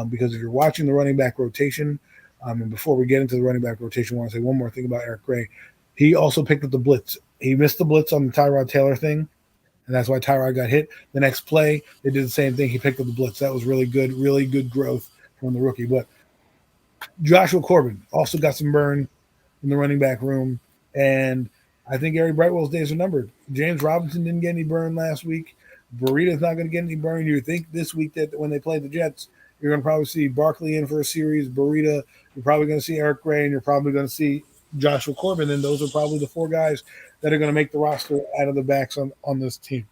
Because if you're watching the running back rotation, and before we get into the running back rotation, I want to say one more thing about Eric Gray. He also picked up the blitz. He missed the blitz on the Tyrod Taylor thing, and that's why Tyrod got hit. The next play, they did the same thing. He picked up the blitz. That was really good growth from the rookie. But Joshua Corbin also got some burn in the running back room, and I think Gary Brightwell's days are numbered. James Robinson didn't get any burn last week. Burrito's not going to get any burn. You think this week that when they play the Jets, you're going to probably see Barkley in for a series, Burrito. You're probably going to see Eric Gray, and you're probably going to see Joshua Corbin. And those are probably the four guys that are going to make the roster out of the backs on this team.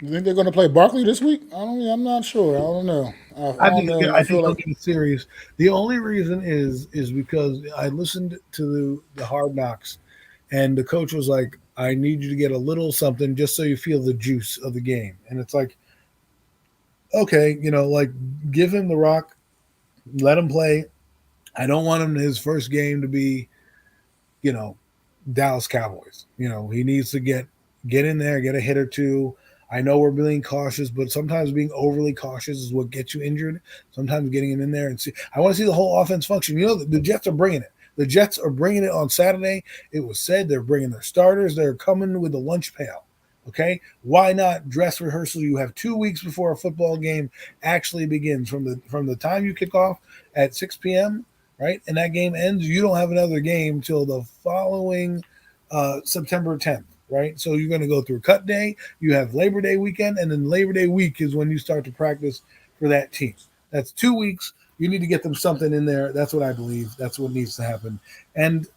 You think they're going to play Barkley this week? I'm not sure. I don't know. I don't know. I think they'll get a series. The only reason is because I listened to the Hard Knocks, and the coach was like, I need you to get a little something just so you feel the juice of the game. And it's like, okay, give him the rock, let him play. I don't want him his first game to be, Dallas Cowboys. He needs to get in there, get a hit or two. I know we're being cautious, but sometimes being overly cautious is what gets you injured. Sometimes getting him in there and see. I want to see the whole offense function. The Jets are bringing it. The Jets are bringing it on Saturday. It was said they're bringing their starters. They're coming with a lunch pail. Okay, why not dress rehearsal? You have 2 weeks before a football game actually begins. From the time you kick off at 6 p.m., right, and that game ends, you don't have another game till the following September 10th, right? So you're going to go through cut day. You have Labor Day weekend, and then Labor Day week is when you start to practice for that team. That's 2 weeks. You need to get them something in there. That's what I believe. That's what needs to happen. And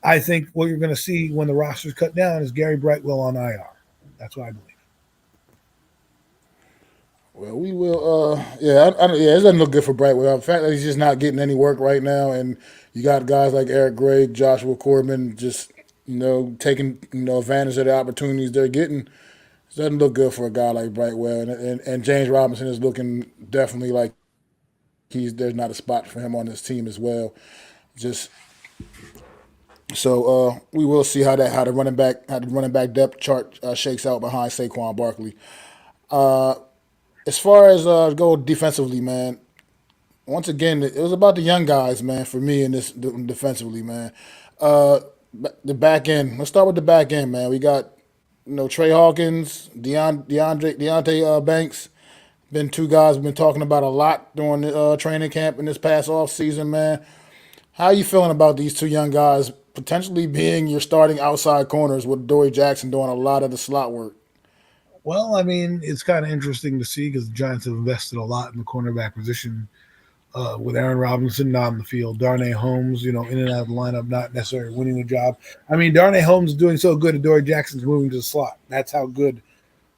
I think what you're going to see when the roster's cut down is Gary Brightwell on IR. That's what I believe. Well, we will. It doesn't look good for Brightwell. The fact that he's just not getting any work right now, and you got guys like Eric Gray, Joshua Corbin, just taking advantage of the opportunities they're getting. It doesn't look good for a guy like Brightwell, and James Robinson is looking definitely like there's not a spot for him on this team as well. So we will see how the running back depth chart shakes out behind Saquon Barkley. As far as go defensively, man. Once again, it was about the young guys, man. For me in this defensively, man. The back end. Let's start with the back end, man. We got Trey Hawkins, Deontay Banks. Been two guys we've been talking about a lot during the training camp in this past off season, man. How are you feeling about these two young guys potentially being your starting outside corners with Dory Jackson doing a lot of the slot work? Well, I mean, it's kind of interesting to see because the Giants have invested a lot in the cornerback position with Aaron Robinson not on the field. Darnay Holmes, in and out of the lineup, not necessarily winning the job. I mean, Darnay Holmes is doing so good, and Dory Jackson's moving to the slot. That's how good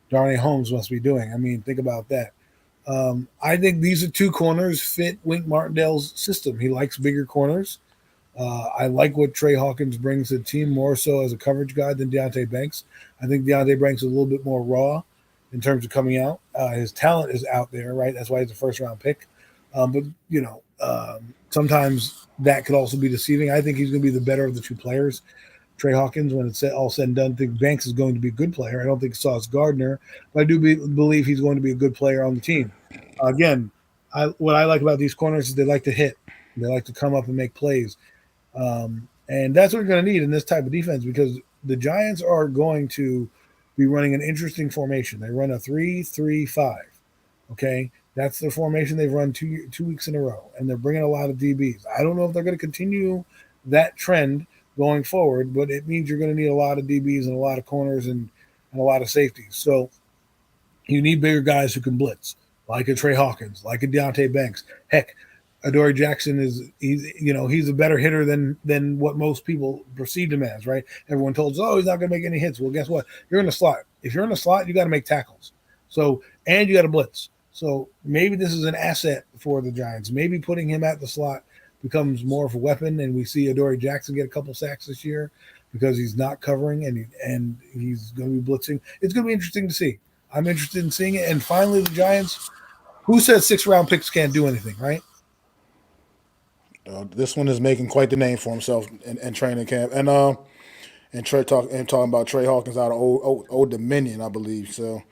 Darnay Holmes must be doing. I mean, think about that. I think these are two corners fit Wink Martindale's system. He likes bigger corners. I like what Trey Hawkins brings to the team more so as a coverage guy than Deontay Banks. I think Deontay Banks is a little bit more raw in terms of coming out. His talent is out there, right? That's why he's a first-round pick. But sometimes that could also be deceiving. I think he's going to be the better of the two players. Trey Hawkins, when it's all said and done, I think Banks is going to be a good player. I don't think Sauce Gardner, but I do believe he's going to be a good player on the team. Again, what I like about these corners is they like to hit. They like to come up and make plays. And that's what we're going to need in this type of defense because the Giants are going to be running an interesting formation. They run a 3-3-5. Okay, that's the formation they've run 2 weeks in a row, and they're bringing a lot of DBs. I don't know if they're going to continue that trend going forward, but it means you're going to need a lot of DBs and a lot of corners and a lot of safeties. So you need bigger guys who can blitz, like a Trey Hawkins, like a Deontay Banks. Heck, Adoree Jackson he's a better hitter than what most people perceived him as, right? Everyone told us, oh, he's not going to make any hits. Well, guess what? You're in the slot. If you're in the slot, you got to make tackles. So, and you got to blitz. So maybe this is an asset for the Giants. Maybe putting him at the slot becomes more of a weapon, and we see Adoree Jackson get a couple sacks this year because he's not covering and he's going to be blitzing. It's going to be interesting to see. I'm interested in seeing it. And finally, the Giants. Who says 6-round picks can't do anything, right? This one is making quite the name for himself in training camp, and talking about Trey Hawkins out of Old Dominion, I believe. So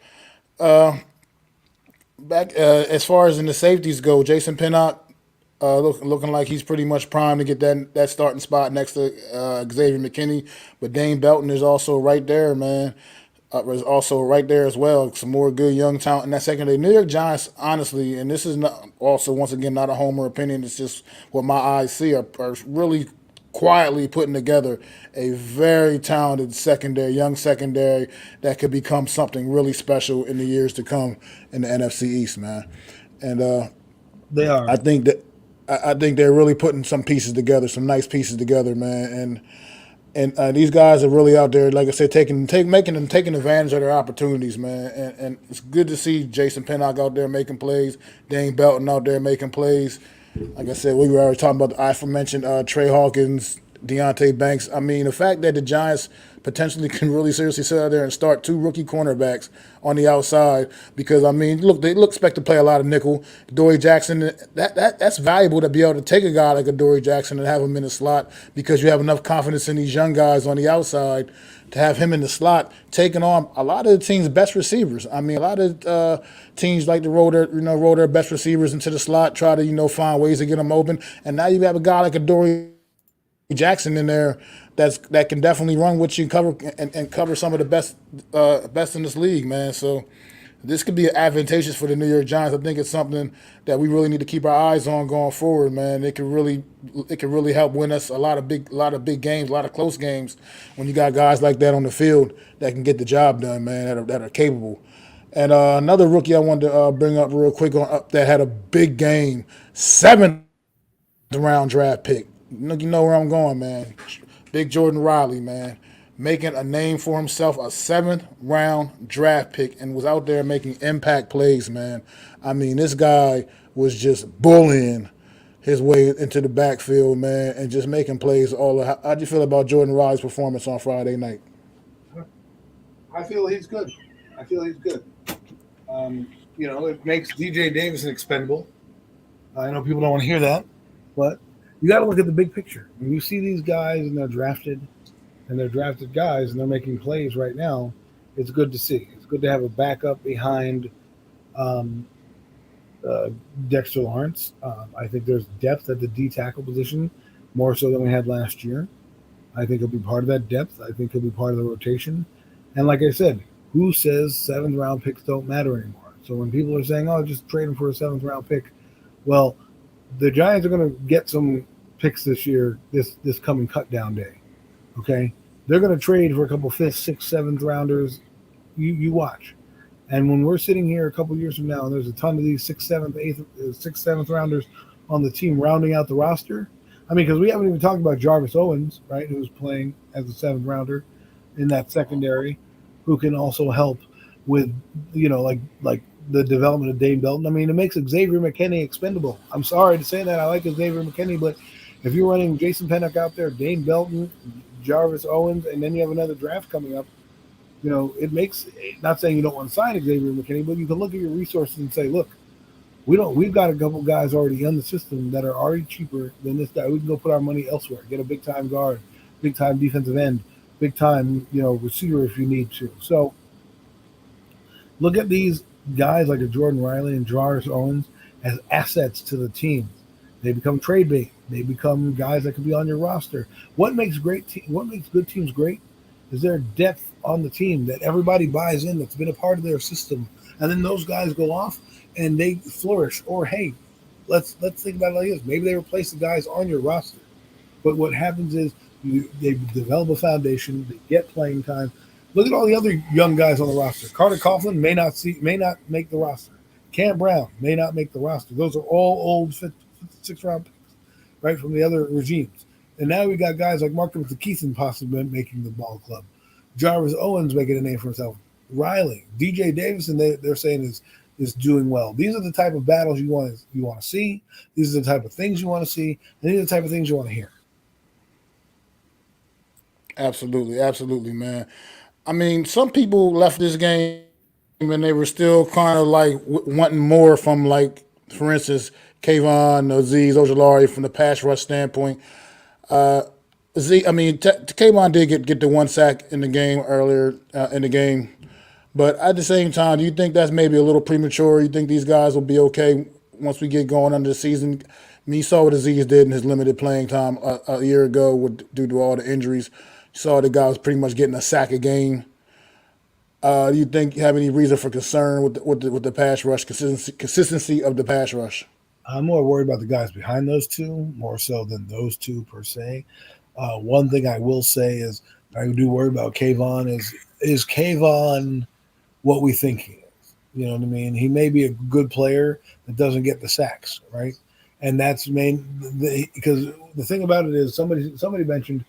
back as far as in the safeties go, Jason Pinnock looking like he's pretty much primed to get that starting spot next to Xavier McKinney, but Dane Belton is also right there, man. Was also right there as well. Some more good young talent in that secondary. New York Giants, honestly, and this is not also once again not a homer opinion. It's just what my eyes see are really quietly putting together a very talented young secondary that could become something really special in the years to come in the NFC East, man. And they are. I think they're really putting some pieces together, some nice pieces together, man. And these guys are really out there, like I said, taking advantage of their opportunities, man. And it's good to see Jason Pinnock out there making plays, Dane Belton out there making plays. Like I said, we were already talking about the aforementioned Trey Hawkins, Deonte Banks. I mean, the fact that the Giants potentially can really seriously sit out there and start 2 rookie cornerbacks on the outside because, I mean, they expect to play a lot of nickel. Adoree Jackson, that's valuable to be able to take a guy like Adoree Jackson and have him in the slot because you have enough confidence in these young guys on the outside to have him in the slot taking on a lot of the team's best receivers. I mean, a lot of teams like to roll their best receivers into the slot, try to, find ways to get them open. And now you have a guy like Adoree Jackson in there that can definitely run with you and cover some of the best in this league, man. So this could be advantageous for the New York Giants. I think it's something that we really need to keep our eyes on going forward, man. It could really help win us a lot of big games, a lot of close games when you got guys like that on the field that can get the job done, man, that are capable. And another rookie I wanted to bring up real quick that had a big game, 7th round draft pick. You know where I'm going, man. Big Jordan Riley, man, making a name for himself, a 7th round draft pick, and was out there making impact plays, man. I mean, this guy was just bullying his way into the backfield, man, and just making plays How'd you feel about Jordan Riley's performance on Friday night? I feel he's good. It makes DJ Davis expendable. I know people don't want to hear that, but you got to look at the big picture. When you see these guys and they're drafted guys and they're making plays right now, it's good to see. It's good to have a backup behind Dexter Lawrence. I think there's depth at the D tackle position, more so than we had last year. I think he'll be part of that depth. I think he'll be part of the rotation. And like I said, who says 7th round picks don't matter anymore? So when people are saying, oh, just trade him for a 7th round pick, well, the Giants are going to get some picks this year, this coming cut down day. Okay, they're going to trade for a couple 5th, 6th, 7th rounders. You watch, and when we're sitting here a couple years from now, and there's a ton of these 6th, 7th, 8th, 6th, 7th rounders on the team rounding out the roster. I mean, because we haven't even talked about Jarvis Owens, right, who's playing as a 7th rounder in that secondary, who can also help with like the development of Dane Belton. I mean, it makes Xavier McKinney expendable. I'm sorry to say that. I like Xavier McKinney, but if you're running Jason Pinnock out there, Dane Belton, Jarvis Owens, and then you have another draft coming up, it makes, not saying you don't want to sign Xavier McKinney, but you can look at your resources and say, look, we've got a couple guys already in the system that are already cheaper than this guy. We can go put our money elsewhere, get a big-time guard, big-time defensive end, big-time, receiver if you need to. So look at these guys like a Jordan Riley and Jarvis Owens as assets to the team. They become trade bait. They become guys that can be on your roster. What makes good teams great is their depth on the team that everybody buys in, that's been a part of their system. And then those guys go off and they flourish. Or, hey, let's think about it like this. Maybe they replace the guys on your roster. But what happens is they develop a foundation. They get playing time. Look at all the other young guys on the roster. Carter Coughlin may not make the roster. Cam Brown may not make the roster. Those are all old 6th round picks, right, from the other regimes. And now we got guys like Marcus Keithan possibly making the ball club. Jarvis Owens making a name for himself. Riley, DJ Davison, they're saying is doing well. These are the type of battles you want to see. These are the type of things you want to see, and these are the type of things you want to hear. Absolutely, absolutely, man. I mean, some people left this game and they were still kind of like wanting more from, like, for instance, Kayvon, Aziz, Ojolari from the pass rush standpoint. I mean, Kayvon did get the one sack in the game earlier in the game, but at the same time, do you think that's maybe a little premature? You think these guys will be okay once we get going under the season? Me saw what Aziz did in his limited playing time a year ago due to all the injuries. You saw the guy was pretty much getting a sack a game. Do you think you have any reason for concern with the pass rush consistency of the pass rush? I'm more worried about the guys behind those two, more so than those two per se. One thing I will say is I do worry about Kayvon is Kayvon what we think he is. You know what I mean? He may be a good player that doesn't get the sacks, right? And that's because the thing about it is somebody mentioned,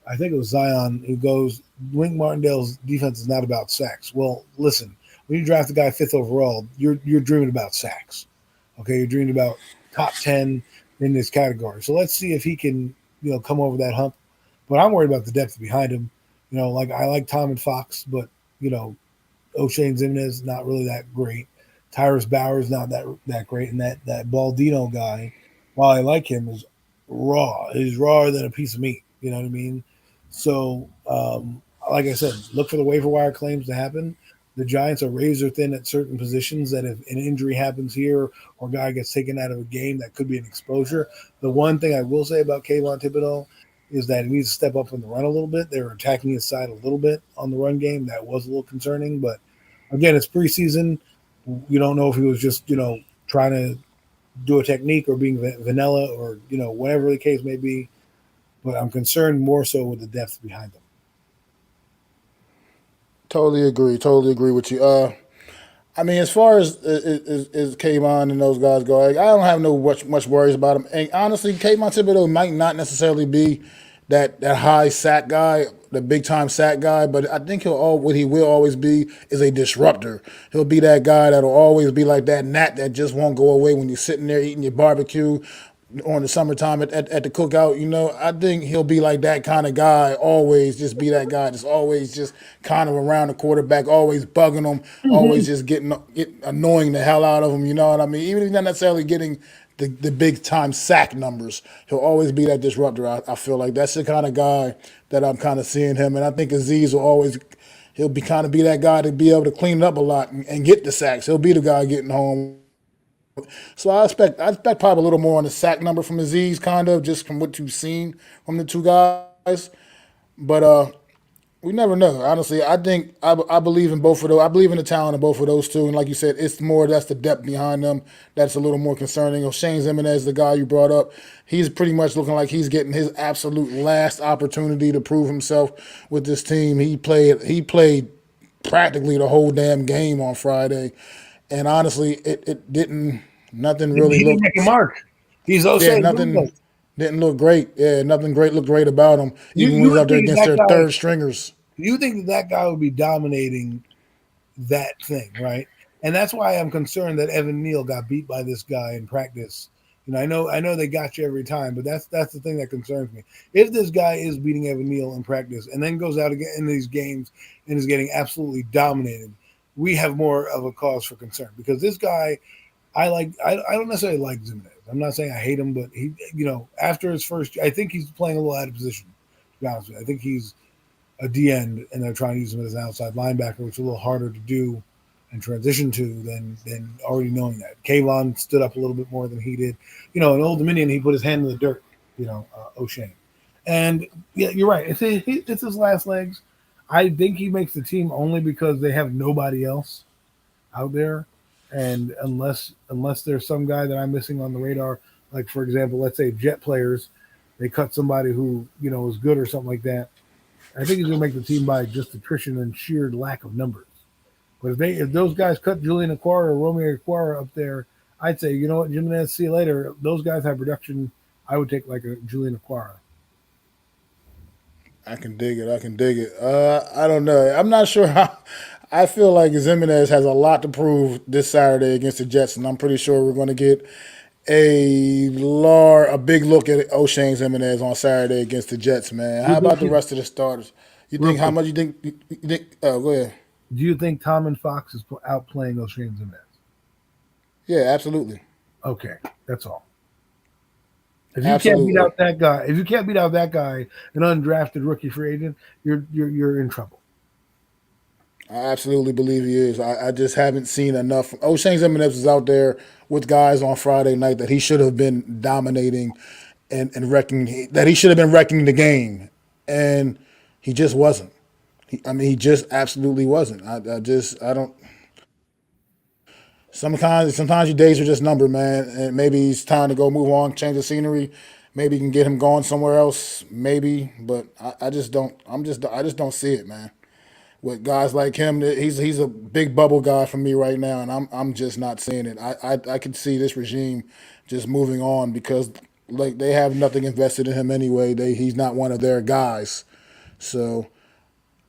I think it was Zion, who goes, Wink Martindale's defense is not about sacks. Well, listen, when you draft a guy 5th overall, you're dreaming about sacks. Okay, you're dreaming about top 10 in this category. So let's see if he can, come over that hump. But I'm worried about the depth behind him. Like I like Tom and Fox, but O'Shane Zimenez not really that great. Tyrus Bauer's not that great, and that Baldino guy, while I like him, is raw. He's rawer than a piece of meat. You know what I mean? So, like I said, look for the waiver wire claims to happen. The Giants are razor thin at certain positions that if an injury happens here or a guy gets taken out of a game, that could be an exposure. The one thing I will say about Kayvon Thibodeau is that he needs to step up in the run a little bit. They were attacking his side a little bit on the run game. That was a little concerning. But, again, it's preseason. You don't know if he was just, trying to do a technique or being vanilla or, whatever the case may be. But I'm concerned more so with the depth behind them. Totally agree. Totally agree with you. I mean, as far as Kayvon and those guys go, I don't have no much worries about him. And honestly, Kayvon Thibodeau might not necessarily be that high sack guy, the big time sack guy, but I think what he will always be is a disruptor. He'll be that guy that'll always be like that gnat that just won't go away when you're sitting there eating your barbecue on the summertime at the cookout. I think he'll be like that kind of guy, always just be that guy that's always just kind of around the quarterback, always bugging him, always just getting annoying the hell out of him. You know what I mean? Even if he's not necessarily getting the big time sack numbers, he'll always be that disruptor. I feel like that's the kind of guy that I'm kind of seeing him. And I think Aziz he'll be kind of be that guy to be able to clean it up a lot and get the sacks. He'll be the guy getting home. So I expect probably a little more on the sack number from Aziz, kind of just from what you've seen from the two guys. But we never know. Honestly, I think I believe in both of those. I believe in the talent of both of those two. And like you said, it's more that's the depth behind them that's a little more concerning. Shane Zimenez, the guy you brought up, he's pretty much looking like he's getting his absolute last opportunity to prove himself with this team. He played practically the whole damn game on Friday, and honestly, it didn't. Nothing He really didn't looked. make a mark. He's Yeah, O'Shea. nothing didn't look great. Yeah, nothing great looked great about him, You, even when you he was would out there think against that their guy. third stringers. You think that guy would be dominating that thing, right? And that's why I'm concerned that Evan Neal got beat by this guy in practice. I know they got you every time, but that's the thing that concerns me. If this guy is beating Evan Neal in practice and then goes out again in these games and is getting absolutely dominated, we have more of a cause for concern because this guy, I don't necessarily like Zimenez. I'm not saying I hate him, but he, after his first, I think he's playing a little out of position. To be honest with you, I think he's a D end, and they're trying to use him as an outside linebacker, which is a little harder to do and transition to than already knowing that. Kayvon stood up a little bit more than he did. In Old Dominion, he put his hand in the dirt. O'Shane, and yeah, you're right. It's his last legs. I think he makes the team only because they have nobody else out there, and unless there's some guy that I'm missing on the radar, like for example, let's say Jet players, they cut somebody who is good or something like that. I think he's going to make the team by just attrition and sheer lack of numbers. But if those guys cut Julian Aquara or Romeo Aquara up there, I'd say, you know what, Jimenez, see you later. Those guys have production. I would take like a Julian Aquara. I can dig it. I can dig it. I don't know. I'm not sure how. I feel like Jimenez has a lot to prove this Saturday against the Jets, and I'm pretty sure we're going to get a big look at O'Shane Jimenez on Saturday against the Jets, man. Do you How think about the he's rest of the starters? You real think how quick? much you think? Oh, go ahead. Do you think Tom and Fox is outplaying O'Shane Jimenez? Yeah, absolutely, Okay, that's all. If you can't beat absolutely. out that guy, if you can't beat out that guy, an undrafted rookie free agent, you're in trouble. I absolutely believe he is. I just haven't seen enough. O'Shane Jimenez is out there with guys on Friday night that he should have been dominating and wrecking. That he should have been wrecking the game, and he just wasn't. He just absolutely wasn't. I don't. Sometimes your days are just numbered, man. And maybe it's time to go move on, change the scenery. Maybe you can get him going somewhere else. Maybe, but I just don't. I just don't see it, man. With guys like him, he's a big bubble guy for me right now, and I'm just not seeing it. I could see this regime just moving on because like they have nothing invested in him anyway. He's not one of their guys, so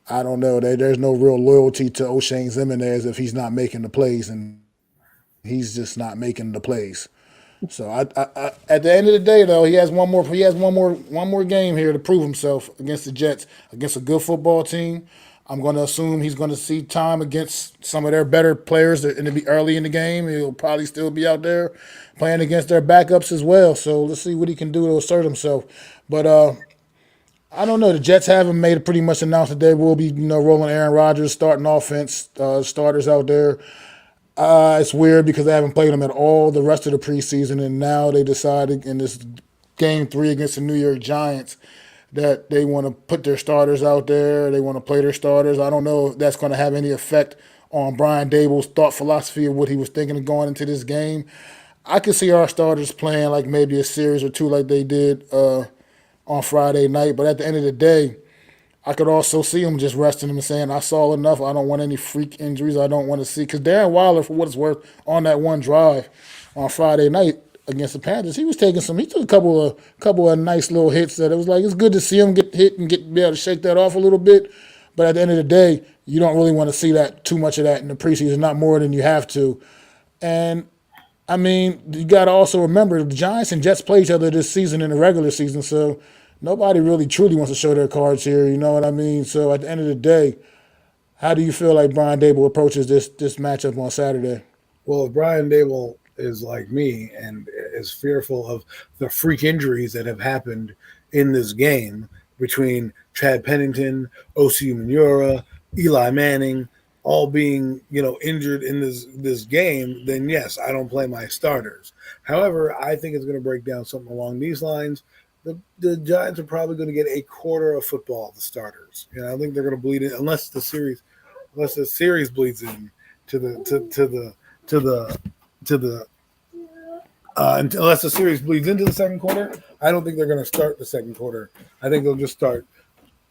I don't know. There's no real loyalty to O'Shane Jimenez if he's not making the plays, and he's just not making the plays. So at the end of the day, though, he has one more. He has one more game here to prove himself against the Jets, against a good football team. I'm going to assume he's going to see time against some of their better players in the early in the game. He'll probably still be out there playing against their backups as well. So let's see what he can do to assert himself. But I don't know. The Jets haven't made it pretty much announced that they will be, rolling Aaron Rodgers, starting offense, starters out there. It's weird because they haven't played them at all the rest of the preseason, and now they decided in this game 3 against the New York Giants that they want to put their starters out there. They want to play their starters. I don't know if that's going to have any effect on Brian Dable's thought philosophy of what he was thinking of going into this game. I could see our starters playing like maybe a series or two like they did on Friday night, but at the end of the day, I could also see him just resting him and saying, I saw enough. I don't want any freak injuries. I don't want to see. Because Darren Waller, for what it's worth, on that one drive on Friday night against the Panthers, he took a couple of nice little hits that it was like, it's good to see him get hit and be able to shake that off a little bit. But at the end of the day, you don't really want to see that too much of that in the preseason, not more than you have to. And I mean, you got to also remember the Giants and Jets play each other this season in the regular season, so nobody really truly wants to show their cards here. You know what I mean? So at the end of the day, how do you feel like Brian Dable approaches this matchup on Saturday? Well, if Brian Dable is like me and is fearful of the freak injuries that have happened in this game between Chad Pennington, O.C. Manura, Eli Manning, all being injured in this game, then yes, I don't play my starters. However, I think it's going to break down something along these lines. The Giants are probably going to get a quarter of football, the starters. I think they're going to bleed it unless the series bleeds in to the to the unless the series bleeds into the second quarter. I don't think they're going to start the second quarter. I think they'll just start.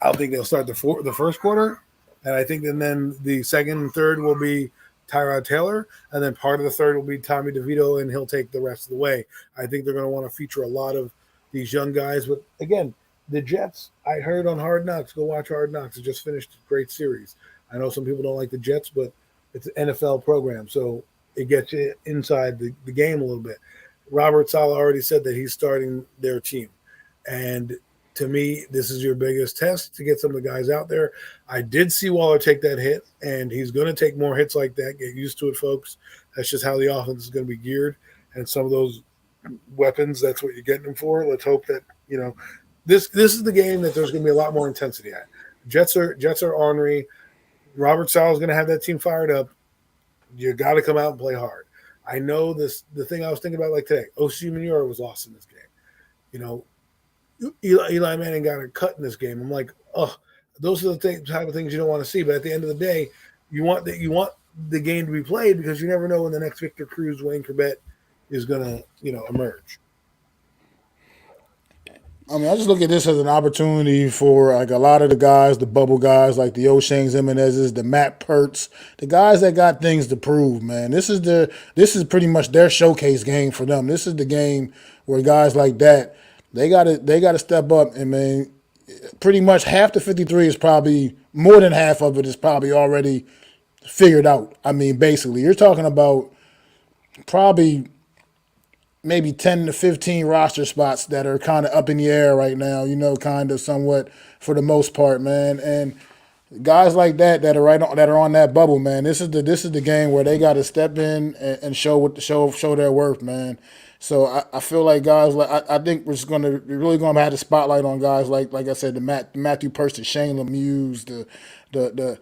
I don't think they'll start the first quarter, and I think then the second and third will be Tyrod Taylor, and then part of the third will be Tommy DeVito, and he'll take the rest of the way. I think they're going to want to feature a lot of these young guys. But again, the Jets, I heard on Hard Knocks, go watch Hard Knocks. It just finished a great series. I know some people don't like the Jets, but it's an NFL program, so it gets you inside the game a little bit. Robert Saleh already said that he's starting their team. And to me, this is your biggest test to get some of the guys out there. I did see Waller take that hit, and he's going to take more hits like that. Get used to it, folks. That's just how the offense is going to be geared. And some of those weapons, that's what you're getting them for. Let's hope that, this is the game that there's going to be a lot more intensity at. Jets are ornery. Robert Saleh is going to have that team fired up. You got to come out and play hard. I know this. The thing I was thinking about like today, O.C. Manura was lost in this game. Eli Manning got a cut in this game. I'm like, oh, those are the type of things you don't want to see. But at the end of the day, you want the game to be played because you never know when the next Victor Cruz, Wayne Corbett is going to emerge. I mean, I just look at this as an opportunity for like a lot of the guys, the bubble guys, like the O'Shanes Jimenez's, the Matt Perts, the guys that got things to prove. Man, this is pretty much their showcase game for them. This is the game where guys like that they gotta step up and man, pretty much half the 53 is probably more than half of it is probably already figured out. I mean, basically, you're talking about probably maybe 10 to 15 roster spots that are kind of up in the air right now, kind of somewhat for the most part, man. And guys like that are that are on that bubble, man. This is the game where they got to step in and show their worth, man. So I feel like guys like I think we're really gonna have the spotlight on guys like I said, Matthew Purse, Shane Lemieux, the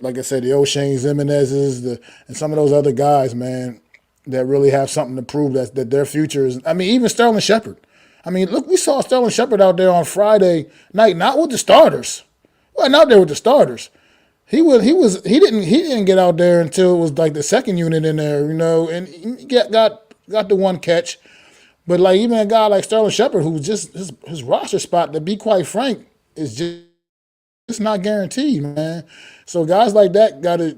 like I said, the O'Shane Jimenez's, and some of those other guys, man, that really have something to prove that their future is. I mean, even Sterling Shepard. I mean, look, we saw Sterling Shepard out there on Friday night, not with the starters. Wasn't out there with the starters. He didn't get out there until it was like the second unit in there, and he got the one catch. But like even a guy like Sterling Shepard, who's just his roster spot, to be quite frank, is just it's not guaranteed, man. So guys like that got to.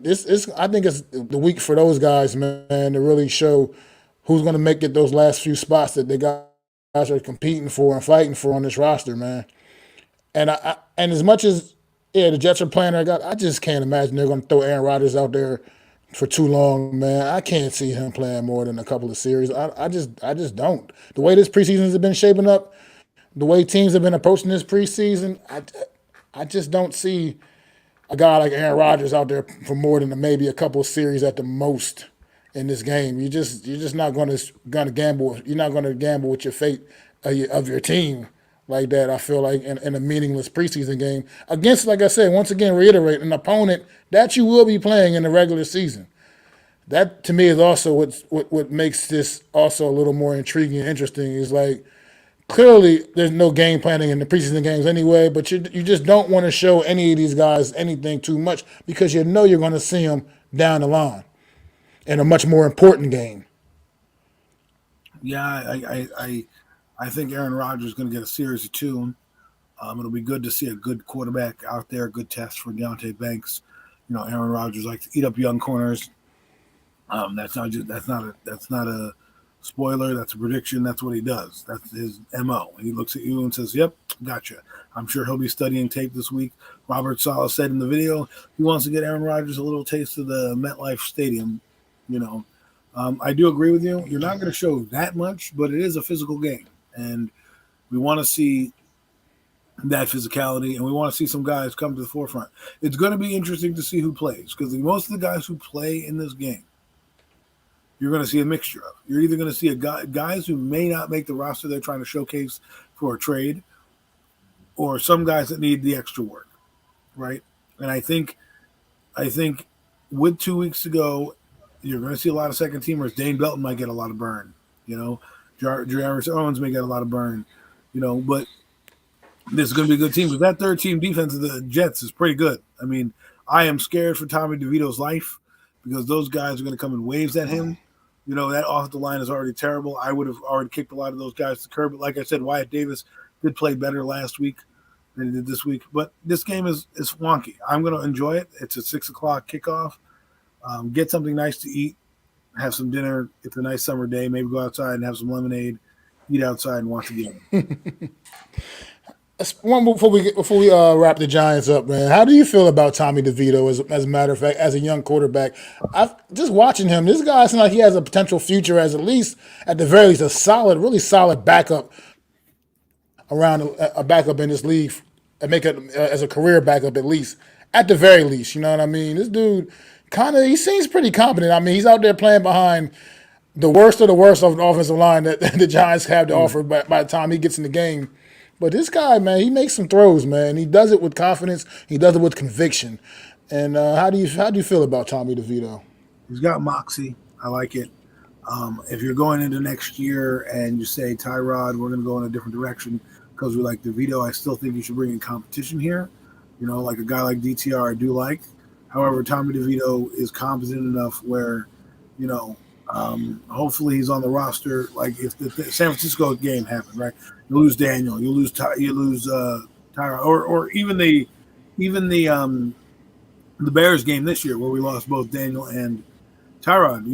I think it's the week for those guys, man, to really show who's going to make it those last few spots that the guys are competing for and fighting for on this roster, man. And as much as the Jets are playing their guy, I just can't imagine they're going to throw Aaron Rodgers out there for too long, man. I can't see him playing more than a couple of series. I just don't. The way this preseason has been shaping up, the way teams have been approaching this preseason, I just don't see a guy like Aaron Rodgers out there for more than maybe a couple of series at the most in this game. You're just not going to gamble. You're not going to gamble with your fate of your team like that. I feel like in a meaningless preseason game against, like I said, once again, reiterate an opponent that you will be playing in the regular season. That to me is also what makes this also a little more intriguing and interesting. Is like clearly there's no game planning in the preseason games anyway, but you just don't want to show any of these guys anything too much because you know you're going to see them down the line in a much more important game. Yeah, I think Aaron Rodgers is going to get a series or two. It'll be good to see a good quarterback out there, a good test for Deontay Banks. Aaron Rodgers likes to eat up young corners. That's not a spoiler. That's a prediction. That's what he does. That's his MO. He looks at you and says, "Yep, gotcha." I'm sure he'll be studying tape this week. Robert Saleh said in the video he wants to get Aaron Rodgers a little taste of the MetLife Stadium. I do agree with you. You're not going to show that much, but it is a physical game, and we want to see that physicality, and we want to see some guys come to the forefront. It's going to be interesting to see who plays because most of the guys who play in this game, you're going to see a mixture of. You're either going to see guys who may not make the roster they're trying to showcase for a trade, or some guys that need the extra work, right? And I think with 2 weeks to go, you're going to see a lot of second teamers. Dane Belton might get a lot of burn, Jarvis Owens may get a lot of burn, but this is going to be a good team because that third team defense of the Jets is pretty good. I mean, I am scared for Tommy DeVito's life because those guys are going to come in waves at him. That offensive line is already terrible. I would have already kicked a lot of those guys to the curb. But like I said, Wyatt Davis did play better last week than he did this week. But this game is wonky. I'm going to enjoy it. It's a 6 o'clock kickoff. Get something nice to eat. Have some dinner. It's a nice summer day. Maybe go outside and have some lemonade. Eat outside and watch the game. One before we wrap the Giants up, man. How do you feel about Tommy DeVito as a matter of fact, as a young quarterback? I've just watching him. This guy seems like he has a potential future as at the very least, really solid backup around a backup in this league and make it as a career backup at least. At the very least, you know what I mean? This dude he seems pretty competent. I mean, he's out there playing behind the worst of the worst of the offensive line that the Giants have to offer by the time he gets in the game. But this guy, man, he makes some throws, man. He does it with confidence. He does it with conviction. And how do you feel about Tommy DeVito? He's got moxie. I like it. If you're going into next year and you say, Tyrod, we're going to go in a different direction because we like DeVito, I still think you should bring in competition here. Like a guy like DTR I do like. However, Tommy DeVito is competent enough where, Hopefully he's on the roster. Like if the San Francisco game happened, right? You lose Daniel, you lose Tyra, or even the Bears game this year where we lost both Daniel and Tyrod.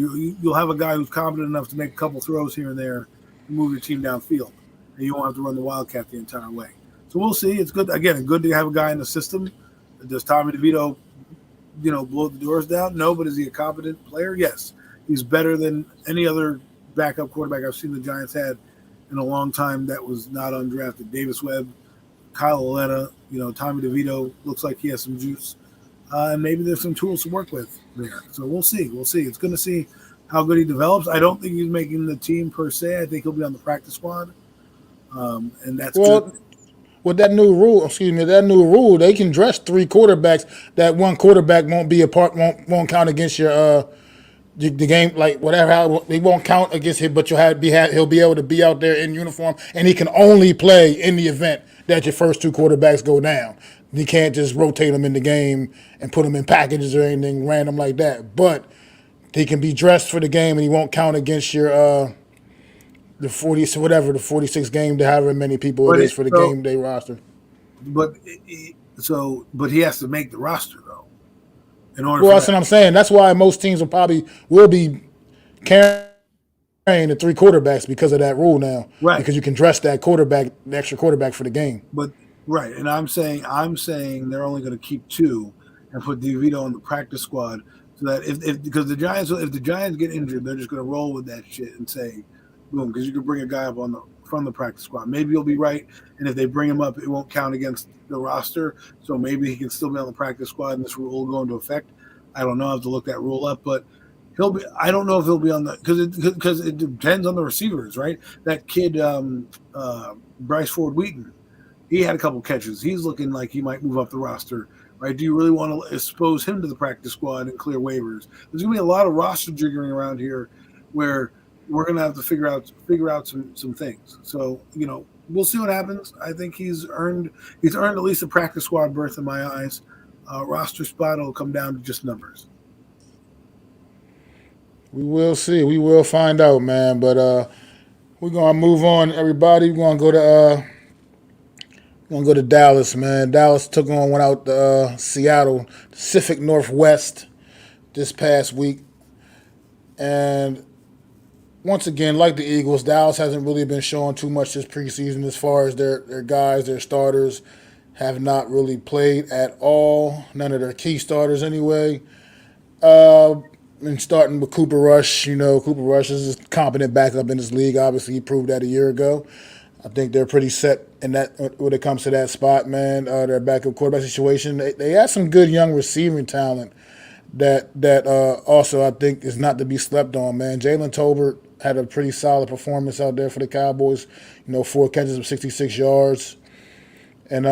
You'll have a guy who's competent enough to make a couple throws here and there to move your team downfield, and you won't have to run the Wildcat the entire way. So we'll see. It's good again. Good to have a guy in the system. Does Tommy DeVito, blow the doors down? No, but is he a competent player? Yes. He's better than any other backup quarterback I've seen the Giants had in a long time that was not undrafted. Davis Webb, Kyle Aletta, Tommy DeVito looks like he has some juice. And maybe there's some tools to work with there. So we'll see. It's going to see how good he develops. I don't think he's making the team per se. I think he'll be on the practice squad. And that's good. With that new rule, they can dress three quarterbacks. That one quarterback won't be a part, won't count against your the game, like whatever. He won't count against him, but he'll be able to be out there in uniform, and he can only play in the event that your first two quarterbacks go down. You can't just rotate them in the game and put them in packages or anything random like that. But he can be dressed for the game, and he won't count against your the 46 game to however many people it is for the game day roster. But but he has to make the roster though. That's what I'm saying. That's why most teams will be carrying the three quarterbacks because of that rule now. Right. Because you can dress that quarterback, the extra quarterback for the game. But right, and I'm saying they're only going to keep two and put DeVito on the practice squad so that because the Giants get injured, they're just going to roll with that shit and say, boom, because you can bring a guy up from the practice squad. Maybe you'll be right, and if they bring him up, it won't count against the roster. So maybe he can still be on the practice squad, and this rule will go into effect. I don't know. I have to look that rule up, but he'll be. I don't know if he'll be on the because it depends on the receivers, right? That kid, Bryce Ford Wheaton, he had a couple catches. He's looking like he might move up the roster, right? Do you really want to expose him to the practice squad and clear waivers? There's gonna be a lot of roster jiggering around here, where we're gonna have to figure out some things. So we'll see what happens. I think he's earned at least a practice squad berth in my eyes. Roster spot will come down to just numbers. We will see. We will find out, man. But we're gonna move on, everybody. We're gonna go to Dallas, man. Dallas went out to Seattle, Pacific Northwest, this past week, and once again, like the Eagles, Dallas hasn't really been showing too much this preseason as far as their guys, their starters have not really played at all. None of their key starters anyway. And starting with Cooper Rush, Cooper Rush is a competent backup in this league. Obviously, he proved that a year ago. I think they're pretty set in that when it comes to that spot, man. Their backup quarterback situation. They have some good young receiving talent that also I think is not to be slept on, man. Jalen Tolbert had a pretty solid performance out there for the Cowboys. 4 catches of 66 yards. And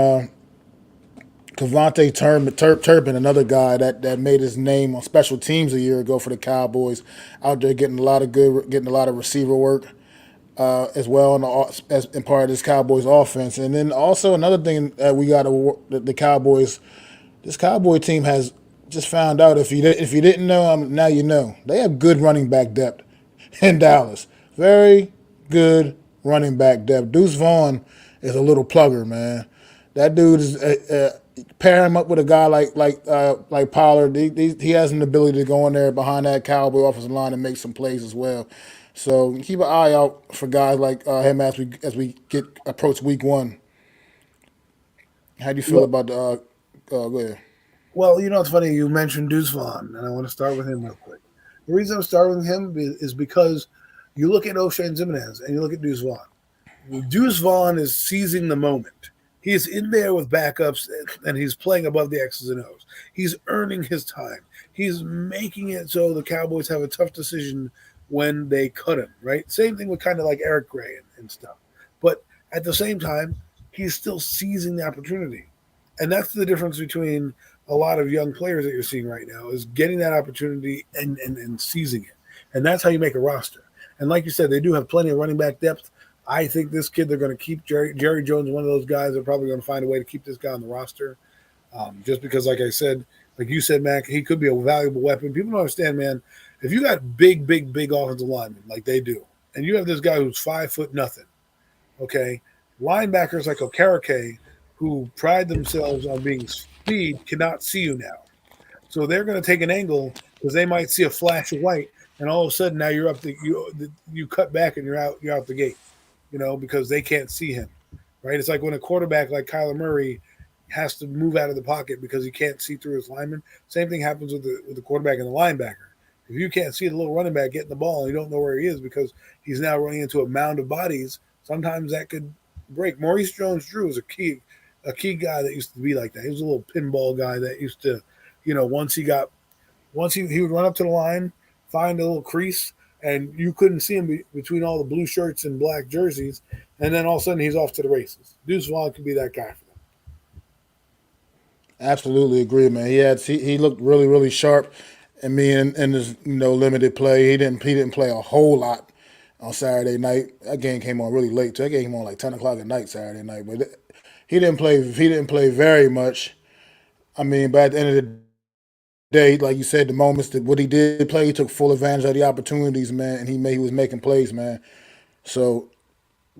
Kevontae Turpin, another guy that made his name on special teams a year ago for the Cowboys, out there getting a lot of receiver work as well as in part of this Cowboys offense. And then also another thing that we got the Cowboys. This Cowboy team has just found out. If you didn't know, now you know. They have good running back depth in Dallas. Very good running back depth. Deuce Vaughn is a little plugger, man. That dude is pair him up with a guy like Pollard. He has an ability to go in there behind that Cowboy offensive line and make some plays as well. So keep an eye out for guys like him as we approach week one. How do you feel about the? Go ahead. Well, it's funny you mentioned Deuce Vaughn, and I want to start with him real quick. The reason I'm starting with him is because you look at O'Shane Ximines and you look at Deuce Vaughn. Deuce Vaughn is seizing the moment. He's in there with backups, and he's playing above the X's and O's. He's earning his time. He's making it so the Cowboys have a tough decision when they cut him, right? Same thing with kind of like Eric Gray and stuff. But at the same time, he's still seizing the opportunity. And that's the difference between a lot of young players that you're seeing right now is getting that opportunity and seizing it. And that's how you make a roster. And like you said, they do have plenty of running back depth. I think this kid, they're going to keep Jerry Jones, one of those guys. They're probably going to find a way to keep this guy on the roster. Just because, like you said, Mac, he could be a valuable weapon. People don't understand, man, If you got big offensive linemen like they do, and you have this guy who's 5 foot nothing, okay, linebackers like Okereke, who pride themselves on being speed, cannot see you now. So they're going to take an angle because they might see a flash of white, and all of a sudden now you're up the you cut back and you're out the gate, because they can't see him, right? It's like when a quarterback like Kyler Murray has to move out of the pocket because he can't see through his lineman. Same thing happens with the quarterback and the linebacker. If you can't see the little running back getting the ball and you don't know where he is because he's now running into a mound of bodies, sometimes that could break. Maurice Jones-Drew is a key guy that used to be like that. He was a little pinball guy that used to, once he would run up to the line, find a little crease, and you couldn't see him between all the blue shirts and black jerseys, and then all of a sudden he's off to the races. Deuce Vaughn could be that guy for them. Absolutely agree, man. He looked really really sharp. I mean, in his limited play, he didn't play a whole lot on Saturday night. That game came on really late. Too. That game came on like 10 o'clock at night Saturday night. But he didn't play very much. I mean, but at the end of the day, like you said, the moments that what he did play, he took full advantage of the opportunities, man, and he was making plays, man. So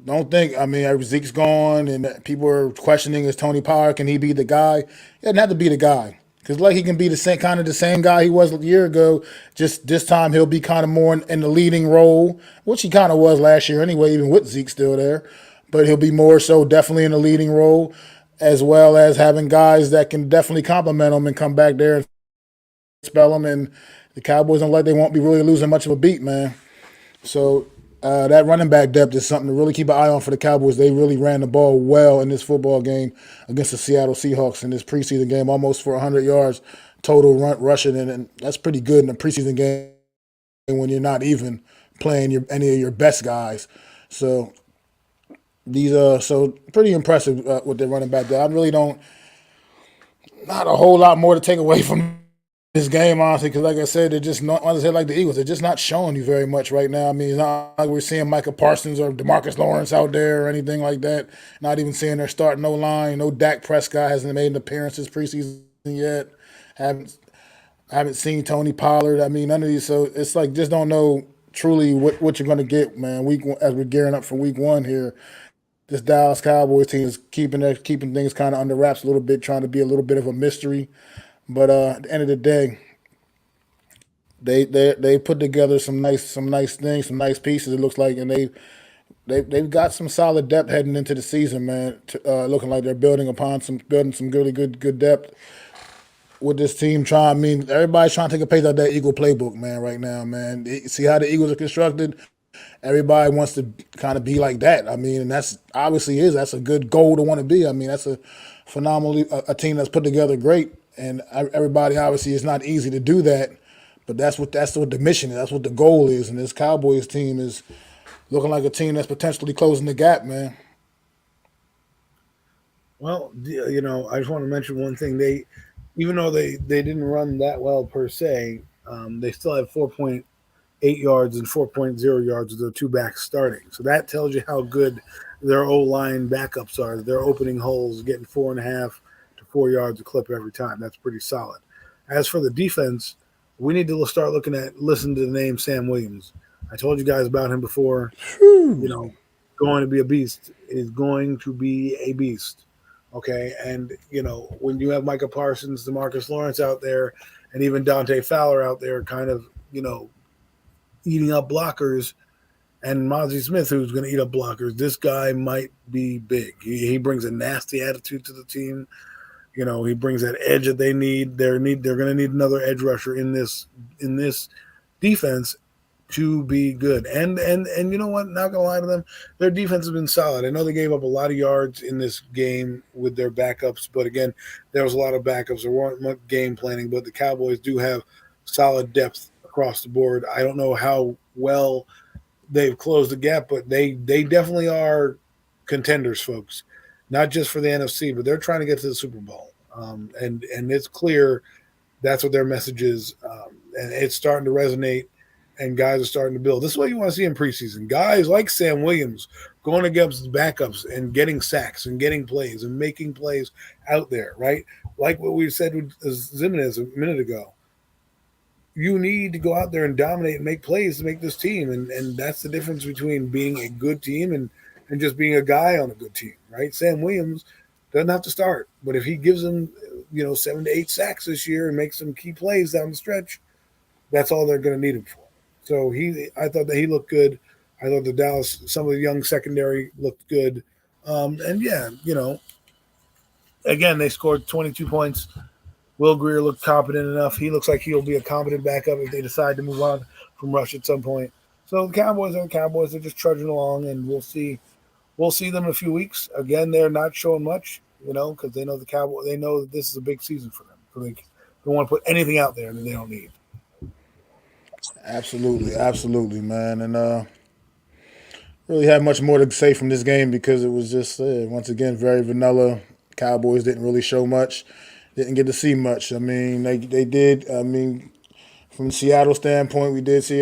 don't think. I mean, Zeke's gone, and people are questioning is Tony Pollard can he be the guy? He doesn't have to be the guy because like he can be the same guy he was a year ago. Just this time he'll be kind of more in the leading role, which he kind of was last year anyway, even with Zeke still there. But he'll be more so definitely in the leading role, as well as having guys that can definitely complement him and come back there and spell him. And the Cowboys don't like they won't be really losing much of a beat, man. So that running back depth is something to really keep an eye on for the Cowboys. They really ran the ball well in this football game against the Seattle Seahawks in this preseason game, almost for 100 yards total rushing, and that's pretty good in a preseason game when you're not even playing any of your best guys. So so pretty impressive with their running back there. I really don't not a whole lot more to take away from this game, honestly, because like I said, they're just not, like the Eagles, they're just not showing you very much right now. I mean, it's not like we're seeing Micah Parsons or DeMarcus Lawrence out there or anything like that. Not even seeing their starting no line. No Dak Prescott hasn't made an appearance this preseason yet. Haven't seen Tony Pollard. I mean, none of these. So it's like just don't know truly what you're going to get, man. As we're gearing up for week one here, this Dallas Cowboys team is keeping things kind of under wraps a little bit, trying to be a little bit of a mystery. But at the end of the day, they put together some nice things, some nice pieces. It looks like, and they've got some solid depth heading into the season, man. Looking like they're building some really good depth with this team. I mean, everybody's trying to take a page out of that Eagle playbook, man. Right now, man. See how the Eagles are constructed. Everybody wants to kind of be like that. I mean, and that's a good goal to want to be. I mean, that's a phenomenally a team that's put together great, and everybody obviously it's not easy to do that, but that's what the mission is. That's what the goal is, and this Cowboys team is looking like a team that's potentially closing the gap, man. Well, I just want to mention one thing. Even though they didn't run that well per se, they still had 4.8 yards and 4.0 yards with their two backs starting. So that tells you how good their O-line backups are. They're opening holes, getting 4.5 to 4 yards a clip every time. That's pretty solid. As for the defense, we need to start listen to the name Sam Williams. I told you guys about him before. Going to be a beast. Is going to be a beast. Okay, and when you have Micah Parsons, DeMarcus Lawrence out there, and even Dante Fowler out there, kind of eating up blockers, and Mozzie Smith, who's going to eat up blockers, this guy might be big. He brings a nasty attitude to the team. He brings that edge that they need. They're going to need another edge rusher in this defense to be good. And you know what? Not gonna lie to them, their defense has been solid. I know they gave up a lot of yards in this game with their backups, but again, there was a lot of backups. There weren't much game planning, but the Cowboys do have solid depth across the board. I don't know how well they've closed the gap, but they definitely are contenders, folks. Not just for the NFC, but they're trying to get to the Super Bowl. And it's clear that's what their message is, and it's starting to resonate. And guys are starting to build. This is what you want to see in preseason. Guys like Sam Williams going against backups and getting sacks and getting plays and making plays out there, right? Like what we said with Zimenez a minute ago. you need to go out there and dominate and make plays to make this team. And that's the difference between being a good team and just being a guy on a good team, right? Sam Williams doesn't have to start, but if he gives them, 7 to 8 sacks this year and makes some key plays down the stretch, that's all they're going to need him for. So I thought that he looked good. I thought the Dallas, some of the young secondary looked good. And yeah, again, they scored 22 points. Will Greer looked competent enough. He looks like he'll be a competent backup if they decide to move on from Rush at some point. So the Cowboys are the Cowboys. They're just trudging along, and we'll see. We'll see them in a few weeks. Again, they're not showing much, because they know the Cowboys. They know that this is a big season for them. So they don't want to put anything out there that they don't need. Absolutely, absolutely, man. And really had much more to say from this game because it was just once again very vanilla. Cowboys didn't really show much, didn't get to see much. I mean, they did. I mean, from the Seattle standpoint, we did see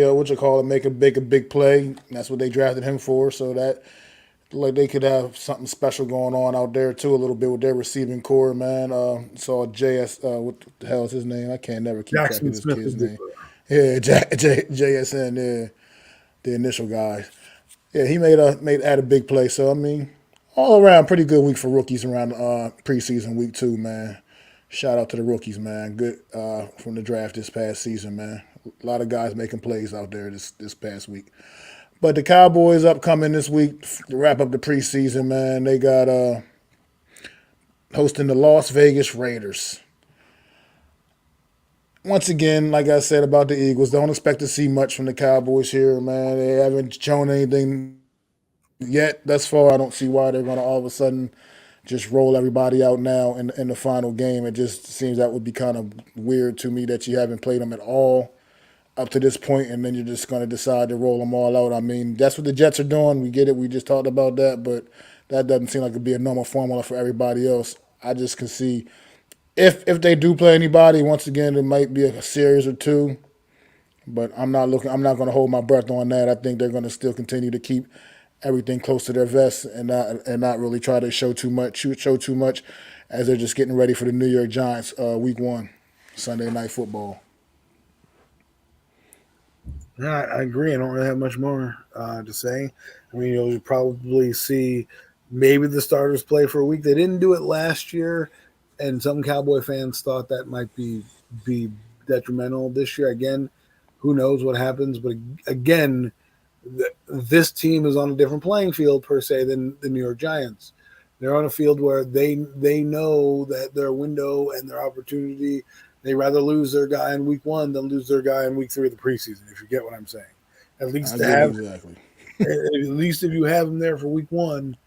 make a big play. And that's what they drafted him for. So that like they could have something special going on out there too, a little bit with their receiving core, man. Saw JS. What the hell is his name? I can't never keep track of Jackson this Smith kid's is big. name. Yeah, JSN. Yeah, the initial guy. Yeah, he had a big play. So I mean, all around pretty good week for rookies around preseason week 2, man. Shout out to the rookies, man. Good from the draft this past season, man. A lot of guys making plays out there this past week. But the Cowboys upcoming this week to wrap up the preseason, man. They got hosting the Las Vegas Raiders. Once again, like I said about the Eagles, don't expect to see much from the Cowboys here, man. They haven't shown anything yet thus far. I don't see why they're going to all of a sudden just roll everybody out now in the final game. It just seems that would be kind of weird to me that you haven't played them at all up to this point, and then you're just going to decide to roll them all out. I mean, that's what the Jets are doing. We get it. We just talked about that, but that doesn't seem like it'd be a normal formula for everybody else. I just can see if they do play anybody, once again, it might be a series or two. But I'm not going to hold my breath on that. I think they're going to still continue to keep everything close to their vest and not really try to show too much, as they're just getting ready for the New York Giants week 1, Sunday Night Football. Yeah, I agree. I don't really have much more to say. I mean, you'll probably see maybe the starters play for a week. They didn't do it last year, and some Cowboy fans thought that might be detrimental this year. Again, who knows what happens? But again, this team is on a different playing field per se than the New York Giants. They're on a field where they know that their window and their opportunity. They rather lose their guy in week 1 than lose their guy in week 3 of the preseason. If you get what I'm saying, at least exactly. At least if you have them there for week 1,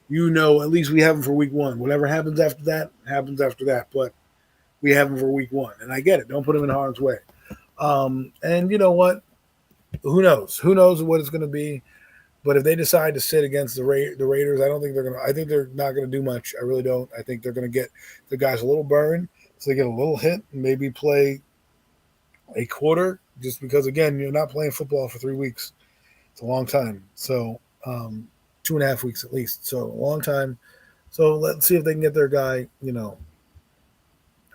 at least we have them for week 1. Whatever happens after that happens after that. But we have them for week 1, and I get it. Don't put them in harm's way. And you know what? Who knows? Who knows what it's going to be? But if they decide to sit against the Raiders, I don't think they're going to. I think they're not going to do much. I really don't. I think they're going to get the guys a little burned, so they get a little hit, and maybe play a quarter. Just because, again, you're not playing football for 3 weeks. It's a long time. So 2.5 weeks at least. So a long time. So let's see if they can get their guy. If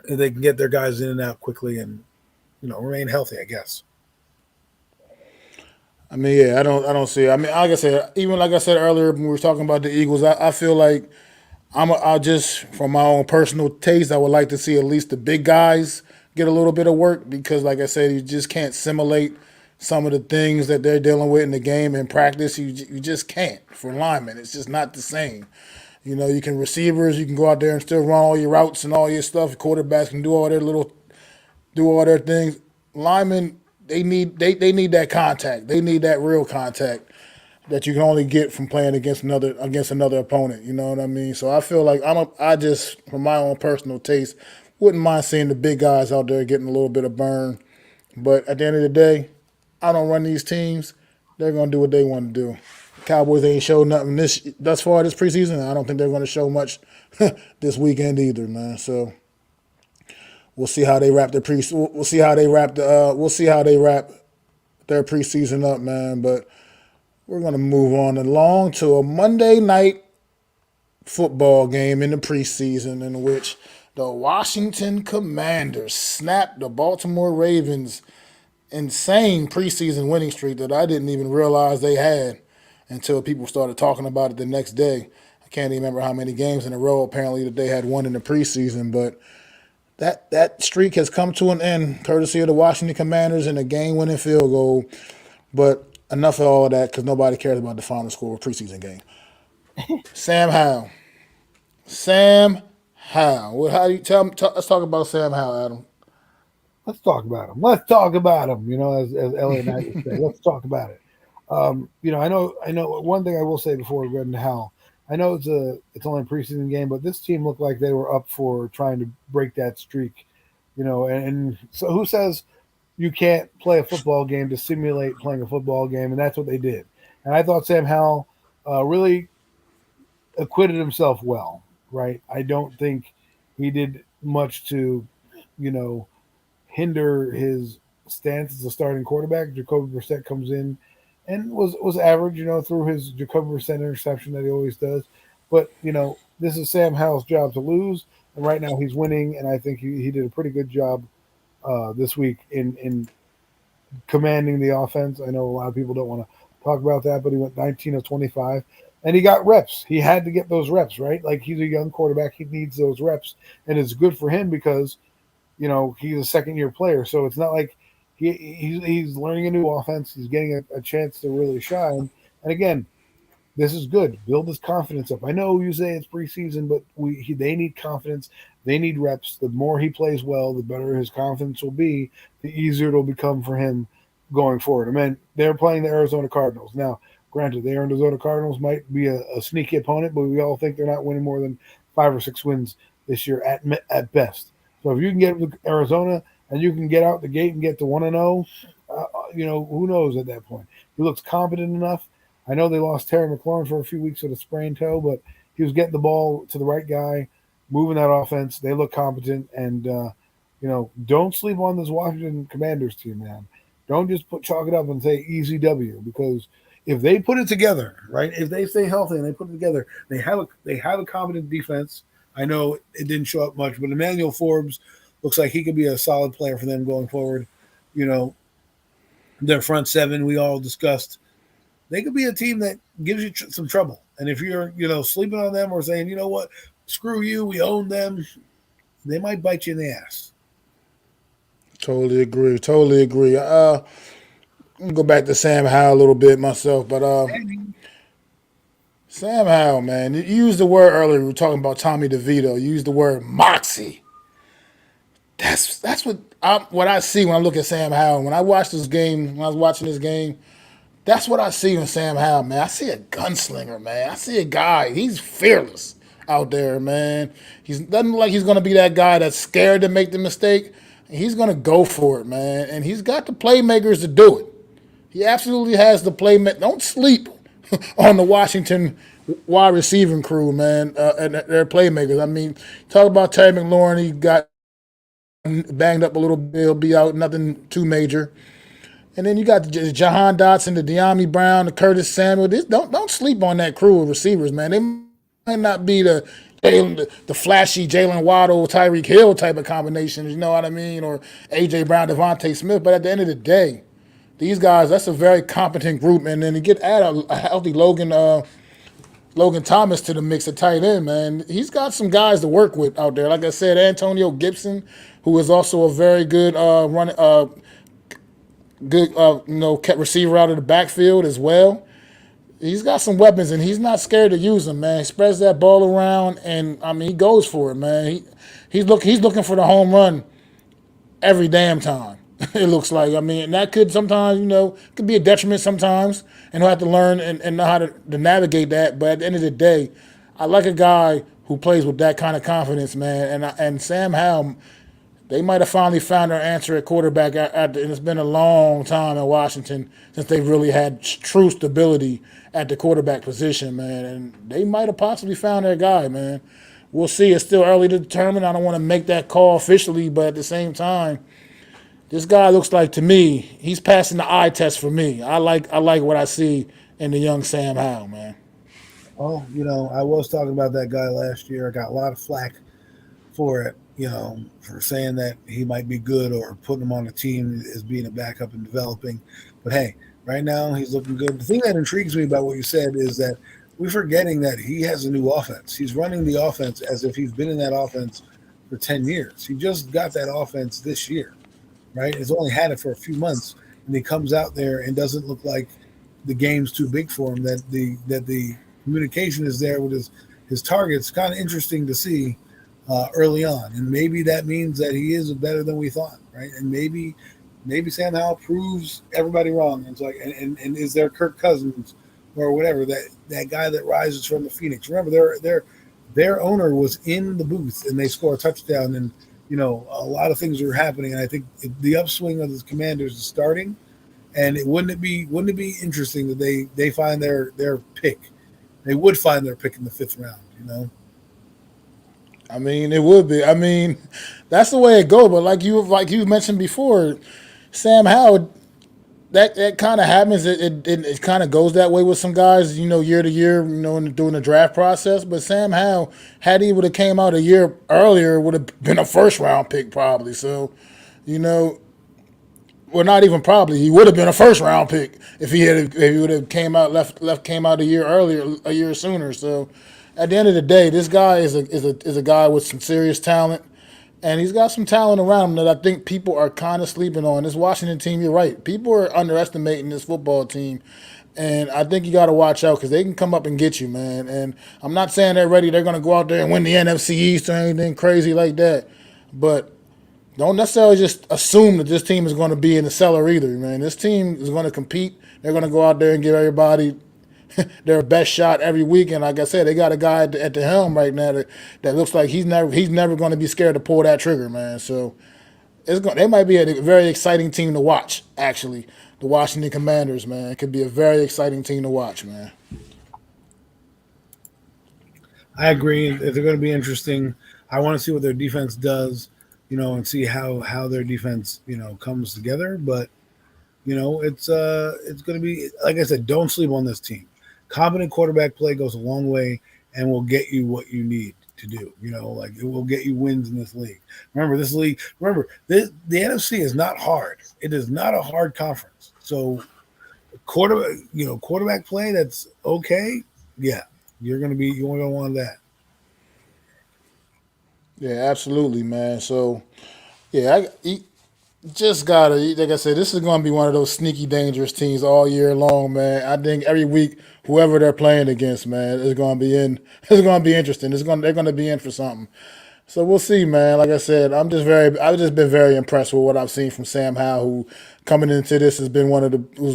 they can get their guys in and out quickly and remain healthy, I guess. I mean, yeah, I don't see. I mean, like I said earlier when we were talking about the Eagles, I feel like I just from my own personal taste, I would like to see at least the big guys get a little bit of work because, like I said, you just can't simulate some of the things that they're dealing with in the game in practice. You just can't for linemen. It's just not the same. You can receivers, you can go out there and still run all your routes and all your stuff. Quarterbacks can do all their things. Linemen, they need that contact. They need that real contact that you can only get from playing against another opponent. You know what I mean? So I feel like I just, from my own personal taste, wouldn't mind seeing the big guys out there getting a little bit of burn. But at the end of the day, I don't run these teams. They're gonna do what they want to do. Cowboys ain't showed nothing thus far this preseason. I don't think they're going to show much this weekend either, man. So we'll see how they wrap their We'll see how they wrap their preseason up, man. But we're going to move on along to a Monday night football game in the preseason in which the Washington Commanders snapped the Baltimore Ravens insane preseason winning streak that I didn't even realize they had until people started talking about it the next day. I can't even remember how many games in a row apparently that they had won in the preseason, but that streak has come to an end, courtesy of the Washington Commanders and a game-winning field goal. But enough of all of that because nobody cares about the final score of a preseason game. Sam Howell. Sam Howell. Well, how do you let's talk about Sam Howell, Adam. Let's talk about him. Let's talk about him. As Elliot Knight would say, let's talk about it. I know. One thing I will say before we go into Howell, I know it's only a preseason game, but this team looked like they were up for trying to break that streak. And so who says you can't play a football game to simulate playing a football game? And that's what they did. And I thought Sam Howell really acquitted himself well. Right? I don't think he did much to, hinder his stance as a starting quarterback. Jacoby Brissett comes in and was average, through his Jacoby Brissett interception that he always does. But this is Sam Howell's job to lose, and right now he's winning, and I think he did a pretty good job this week in commanding the offense. I know a lot of people don't want to talk about that, but he went 19 of 25. And he got reps. He had to get those reps, right? Like he's a young quarterback. He needs those reps. And it's good for him because, he's a second-year player. So it's not like he's learning a new offense. He's getting a chance to really shine. And again, this is good. Build his confidence up. I know you say it's preseason, but they need confidence. They need reps. The more he plays well, the better his confidence will be, the easier it'll become for him going forward. I mean, they're playing the Arizona Cardinals. Now, granted, the Arizona Cardinals might be a sneaky opponent, but we all think they're not winning more than 5 or 6 wins this year at best. So if you can get with Arizona and you can get out the gate and get to 1-0, who knows at that point? He looks competent enough. I know they lost Terry McLaurin for a few weeks with a sprained toe, but he was getting the ball to the right guy, moving that offense. They look competent, and don't sleep on this Washington Commanders team, man. Don't just chalk it up and say easy W, because if they put it together, right? If they stay healthy and they put it together, they have a competent defense. I know it didn't show up much, but Emmanuel Forbes looks like he could be a solid player for them going forward. Their front seven we all discussed. They could be a team that gives you some trouble. And if you're, sleeping on them or saying, you know what, screw you, we own them, they might bite you in the ass. Totally agree. Totally agree. I'm gonna go back to Sam Howell a little bit myself, but Sam Howell, man, you used the word earlier. We were talking about Tommy DeVito. You used the word moxie. That's what I see when I look at Sam Howell. When I watch this game, when I was watching this game, that's what I see in Sam Howell, man. I see a gunslinger, man. I see a guy. He's fearless out there, man. He's doesn't look like he's gonna be that guy that's scared to make the mistake. He's gonna go for it, man, and he's got the playmakers to do it. He absolutely has the playmaker. Don't sleep on the Washington wide receiving crew, man, and their playmakers. I mean, talk about Terry McLaurin. He got banged up a little bit. He'll be out, nothing too major. And then you got the Jahan Dotson, the De'Ami Brown, the Curtis Samuel. Don't sleep on that crew of receivers, man. They might not be the flashy Jalen Waddle, Tyreek Hill type of combinations, you know what I mean, or A.J. Brown, Devontae Smith. But at the end of the day, these guys, that's a very competent group. And then to add a healthy Logan Thomas to the mix at tight end, man, he's got some guys to work with out there. Like I said, Antonio Gibson, who is also a very good receiver out of the backfield as well. He's got some weapons, and he's not scared to use them, man. He spreads that ball around, and I mean, he goes for it, man. He's looking for the home run every damn time. It looks like. I mean, and that could sometimes, could be a detriment sometimes, and he'll have to learn and know how to navigate that. But at the end of the day, I like a guy who plays with that kind of confidence, man. And Sam Howell, they might have finally found their answer at quarterback. And it's been a long time in Washington since they've really had true stability at the quarterback position, man. And they might have possibly found their guy, man. We'll see. It's still early to determine. I don't want to make that call officially, but at the same time, this guy looks like, to me, he's passing the eye test for me. I like what I see in the young Sam Howell, man. Well, I was talking about that guy last year. I got a lot of flack for it. for saying that he might be good or putting him on a team as being a backup and developing. But hey, right now he's looking good. The thing that intrigues me about what you said is that we're forgetting that he has a new offense. He's running the offense as if he's been in that offense for 10 years. He just got that offense this year, right? He's only had it for a few months, and he comes out there and doesn't look like the game's too big for him, that the communication is there with his targets. Kind of interesting to see early on, and maybe that means that he is better than we thought, right? And maybe Sam Howell proves everybody wrong. It's like, and is there Kirk Cousins or whatever, that guy that rises from the Phoenix? Remember, their owner was in the booth and they score a touchdown, and a lot of things are happening. And I think the upswing of the Commanders is starting. And wouldn't it be interesting that they find their pick? They would find their pick in the 5th round. I mean, it would be. I mean, that's the way it goes. But like you mentioned before, Sam Howell, that kind of happens. It kind of goes that way with some guys, year to year, during the draft process. But Sam Howell, had he would have came out a year earlier, would have been a 1st round pick probably. So, well, not even probably. He would have been a 1st round pick if he would have came out a year earlier, a year sooner. So, at the end of the day, this guy is a guy with some serious talent, and he's got some talent around him that I think people are kind of sleeping on. This Washington team, you're right. People are underestimating this football team, and I think you got to watch out because they can come up and get you, man. And I'm not saying they're ready. They're going to go out there and win the NFC East or anything crazy like that, but don't necessarily just assume that this team is going to be in the cellar either, man. This team is going to compete. They're going to go out there and give everybody their best shot every week. And like I said, they got a guy at the helm right now that looks like he's never going to be scared to pull that trigger, man. So they might be a very exciting team to watch. Actually, the Washington Commanders, man, it could be a very exciting team to watch, man. I agree. They're going to be interesting. I want to see what their defense does, and see how their defense, comes together. But it's going to be, like I said, don't sleep on this team. Competent quarterback play goes a long way and will get you what you need to do. Like it will get you wins in this league. Remember, the NFC is not hard. It is not a hard conference. So quarterback play that's okay. Yeah, you're going to want that. Yeah, absolutely, man. So, yeah, just gotta, like I said, this is gonna be one of those sneaky, dangerous teams all year long, man. I think every week, whoever they're playing against, man, is gonna be in. It's gonna be interesting. They're gonna be in for something. So we'll see, man. Like I said, I've just been very impressed with what I've seen from Sam Howell, who coming into this was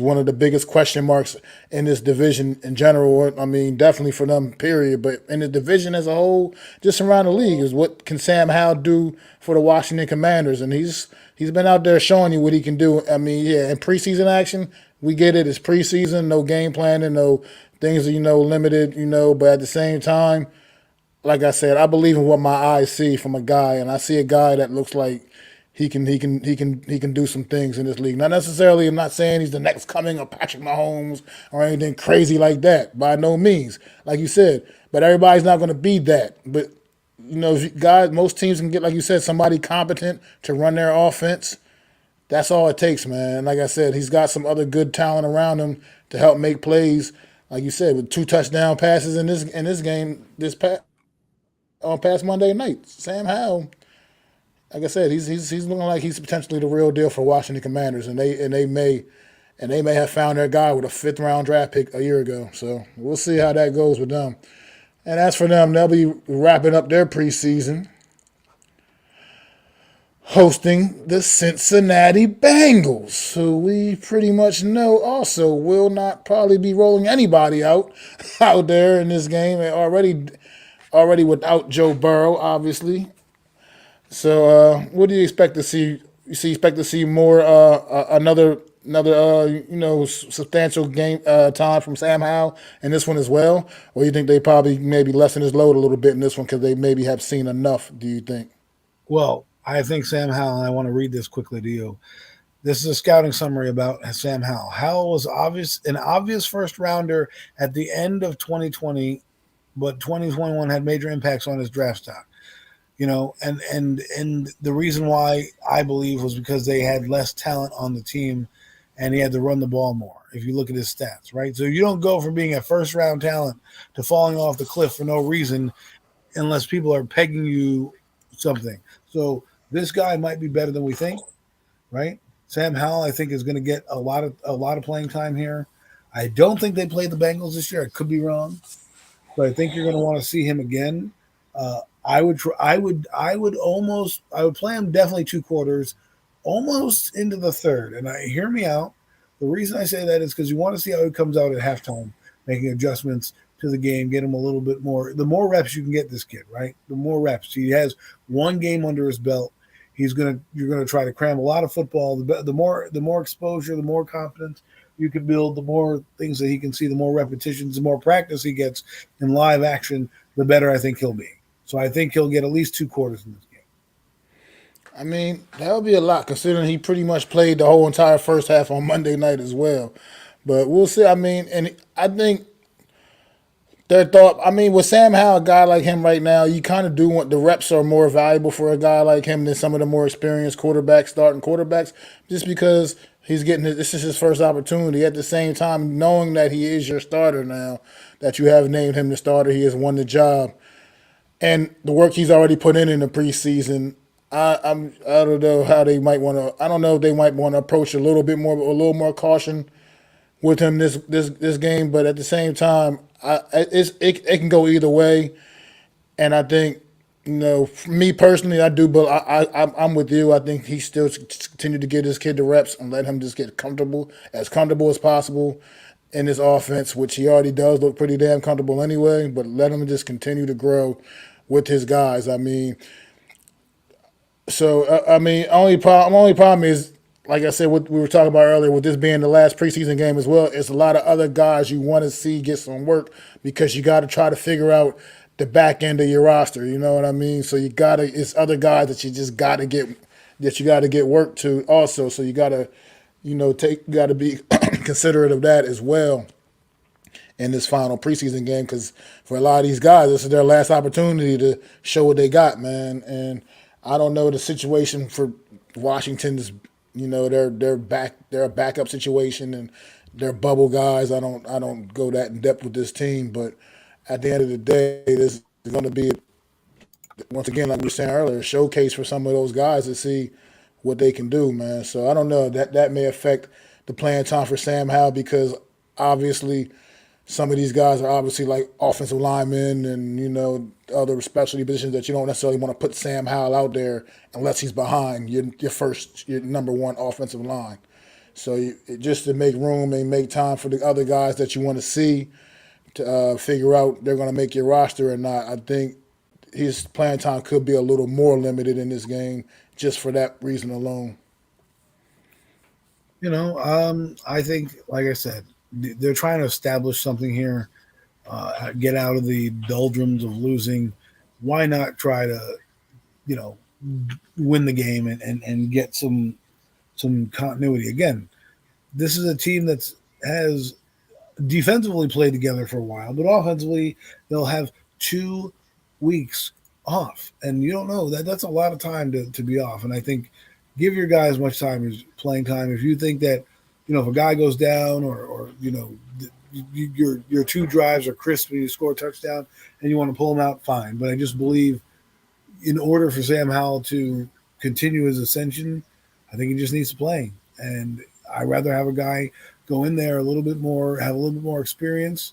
one of the biggest question marks in this division in general. I mean, definitely for them, period. But in the division as a whole, just around the league, is what can Sam Howell do for the Washington Commanders? And he's been out there showing you what he can do. I mean, yeah, in preseason action, we get it. It's preseason, no game planning, no things limited, But at the same time, like I said, I believe in what my eyes see from a guy, and I see a guy that looks like he can do some things in this league. Not necessarily, I'm not saying he's the next coming of Patrick Mahomes or anything crazy like that. By no means, like you said. But everybody's not going to be that. But guys, most teams can get, like you said, somebody competent to run their offense. That's all it takes, man. Like I said, he's got some other good talent around him to help make plays. Like you said, with 2 touchdown passes in this game on past Monday night. Sam Howell, like I said, he's looking like he's potentially the real deal for Washington Commanders, and they may have found their guy with a 5th-round draft pick a year ago. So we'll see how that goes with them. And as for them, they'll be wrapping up their preseason, hosting the Cincinnati Bengals, who we pretty much know also will not probably be rolling anybody out there in this game. Already without Joe Burrow, obviously. So, what do you expect to see? You expect to see more another substantial game time from Sam Howell in this one as well, or you think they probably maybe lessen his load a little bit in this one because they maybe have seen enough? Do you think? Well, I think Sam Howell, and I want to read this quickly to you. This is a scouting summary about Sam Howell. Howell was an obvious 1st-rounder at the end of 2020, but 2021 had major impacts on his draft stock. And the reason why I believe was because they had less talent on the team, and he had to run the ball more. If you look at his stats, right, so you don't go from being a first round talent to falling off the cliff for no reason unless people are pegging you something. So this guy might be better than we think, right? Sam Howell, I think, is going to get a lot of playing time here. I don't think they played the Bengals this year. I could be wrong, but I think you're going to want to see him again. I would play him definitely 2 quarters, almost into the third. And hear me out. The reason I say that is because you want to see how he comes out at halftime, making adjustments to the game, get him a little bit more. The more reps you can get this kid, right? The more reps he has, one game under his belt. You're gonna try to cram a lot of football. The more exposure, the more confidence you can build, the more things that he can see, the more repetitions, the more practice he gets in live action, the better I think he'll be. So I think he'll get at least 2 quarters in this game. I mean, that would be a lot considering he pretty much played the whole entire first half on Monday night as well. But we'll see. I mean, and I think their thought. I mean, with Sam Howell, a guy like him right now, you kind of do want the reps are more valuable for a guy like him than some of the more experienced quarterbacks, starting quarterbacks, just because he's getting this is his first opportunity. At the same time, knowing that he is your starter now, that you have named him the starter, he has won the job, and the work he's already put in the preseason. I don't know how they might want to. I don't know if they might want to approach a little bit more, a little more caution with him this game. But at the same time, it can go either way. And I think, for me personally, I do. But I'm with you. I think he still continue to give this kid the reps and let him just get comfortable as possible in his offense, which he already does look pretty damn comfortable anyway. But let him just continue to grow with his guys. I mean, I mean, only problem is, like I said, what we were talking about earlier, with this being the last preseason game as well, it's a lot of other guys you want to see get some work because you got to try to figure out the back end of your roster. You know what I mean? So it's other guys that you just got to get work to also. So you got to, got to be considerate of that as well in this final preseason game, because for a lot of these guys, this is their last opportunity to show what they got, man. And I don't know the situation for Washington's, they're a backup situation and they're bubble guys. I don't go that in depth with this team, but at the end of the day, this is going to be, once again, like we were saying earlier, a showcase for some of those guys to see what they can do, man. So I don't know, that may affect the playing time for Sam Howell, because obviously some of these guys are obviously like offensive linemen and, other specialty positions that you don't necessarily want to put Sam Howell out there unless he's behind your number one offensive line. So just to make room and make time for the other guys that you want to see to figure out they're going to make your roster or not, I think his playing time could be a little more limited in this game just for that reason alone. I think, like I said, they're trying to establish something here, get out of the doldrums of losing. Why not try to, you know, win the game and get some continuity? Again, this is a team that has defensively played together for a while, but offensively they'll have 2 weeks off, and you don't know that's a lot of time to be off. And I think give your guys as much time as playing time. If you think that, if a guy goes down or your 2 drives are crisp and you score a touchdown and you want to pull him out, fine. But I just believe in order for Sam Howell to continue his ascension, I think he just needs to play. And I'd rather have a guy go in there have a little bit more experience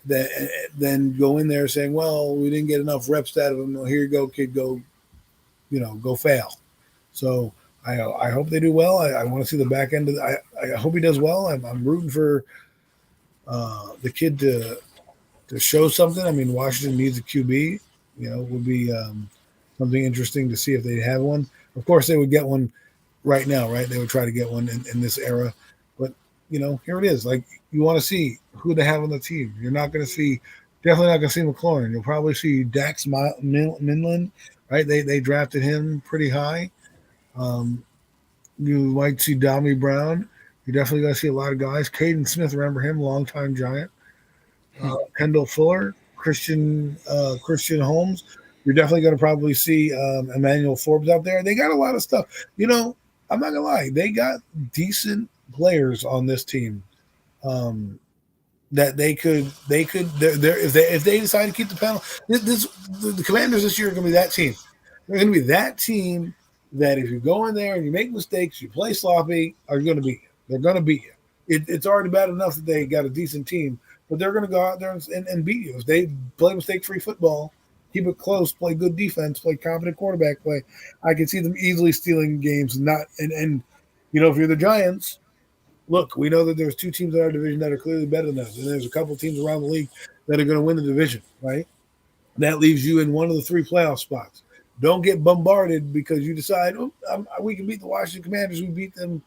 than go in there saying, well, we didn't get enough reps out of him. Well, here you go, kid, go fail. So I hope they do well. I want to see the back end of I hope he does well. I'm rooting for the kid to show something. I mean, Washington needs a QB. It would be something interesting to see if they have one. Of course, they would get one right now, right? They would try to get one in this era. But, here it is. Like, you want to see who they have on the team. You're not going to see – definitely not going to see McLaurin. You'll probably see Dax Minland, right? They drafted him pretty high. You might see Dami Brown. You're definitely going to see a lot of guys. Caden Smith, remember him, longtime Giant. Kendall Fuller, Christian Holmes. You're definitely going to probably see Emmanuel Forbes out there. They got a lot of stuff. I'm not going to lie. They got decent players on this team that they could if they decide to keep the panel. The Commanders this year are going to be that team. They're going to be that team that if you go in there and you make mistakes, you play sloppy, are going to beat you. They're going to beat you. It's already bad enough that they got a decent team, but they're going to go out there and beat you. If they play mistake-free football, keep it close, play good defense, play competent quarterback play, I can see them easily stealing games. And if you're the Giants, look, we know that there's two teams in our division that are clearly better than us, and there's a couple teams around the league that are going to win the division, right? That leaves you in one of the 3 playoff spots. Don't get bombarded because you decide, we can beat the Washington Commanders. We beat them,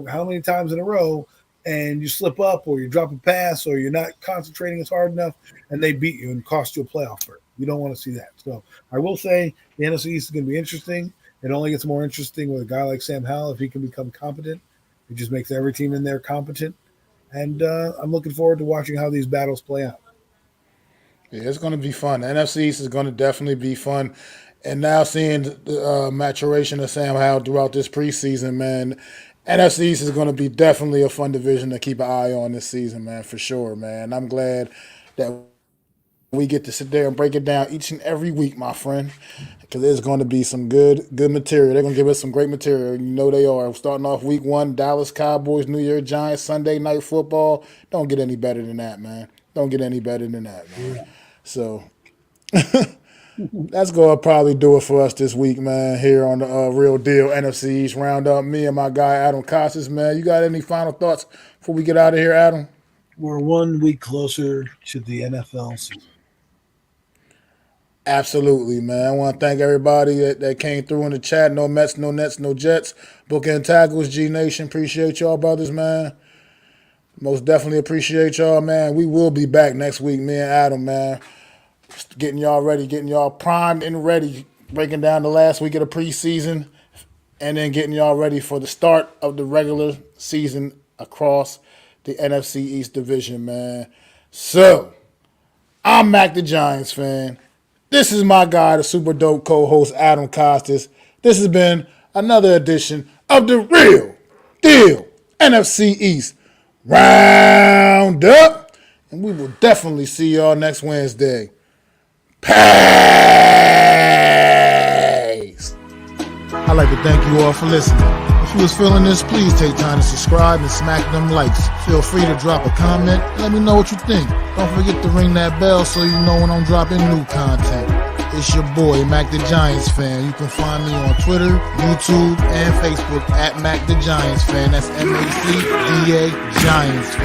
how many times in a row, and you slip up or you drop a pass or you're not concentrating as hard enough, and they beat you and cost you a playoff berth. You don't want to see that. So I will say the NFC East is going to be interesting. It only gets more interesting with a guy like Sam Howell if he can become competent. It just makes every team in there competent. And I'm looking forward to watching how these battles play out. Yeah, it's going to be fun. The NFC East is going to definitely be fun. And now seeing the maturation of Sam Howell throughout this preseason, man, NFC East is going to be definitely a fun division to keep an eye on this season, man, for sure, man. I'm glad that we get to sit there and break it down each and every week, my friend, because there's going to be some good material. They're going to give us some great material. You know they are. Starting off week 1, Dallas Cowboys, New York Giants, Sunday Night Football. Don't get any better than that, man. Don't get any better than that, man. So that's going to probably do it for us this week, man, here on the Real Deal NFC East Roundup. Me and my guy, Adam Costas, man. You got any final thoughts before we get out of here, Adam? We're 1 week closer to the NFL season. Absolutely, man. I want to thank everybody that came through in the chat. No Mets, no Nets, no Jets. Bookend Tackles, G Nation. Appreciate y'all, brothers, man. Most definitely appreciate y'all, man. We will be back next week, me and Adam, man. Just getting y'all ready, getting y'all primed and ready, breaking down the last week of the preseason, and then getting y'all ready for the start of the regular season across the NFC East division, man. So, I'm Mac the Giants fan. This is my guy, the super dope co-host, Adam Costas. This has been another edition of the Real Deal NFC East Roundup. And we will definitely see y'all next Wednesday. Peace. I'd like to thank you all for listening. If you was feeling this, please take time to subscribe and smack them likes. Feel free to drop a comment. Let me know what you think. Don't forget to ring that bell so you know when I'm dropping new content. It's your boy, Mac the Giants fan. You can find me on Twitter, YouTube, and Facebook at Mac the Giants fan. That's MacDa Giants fan.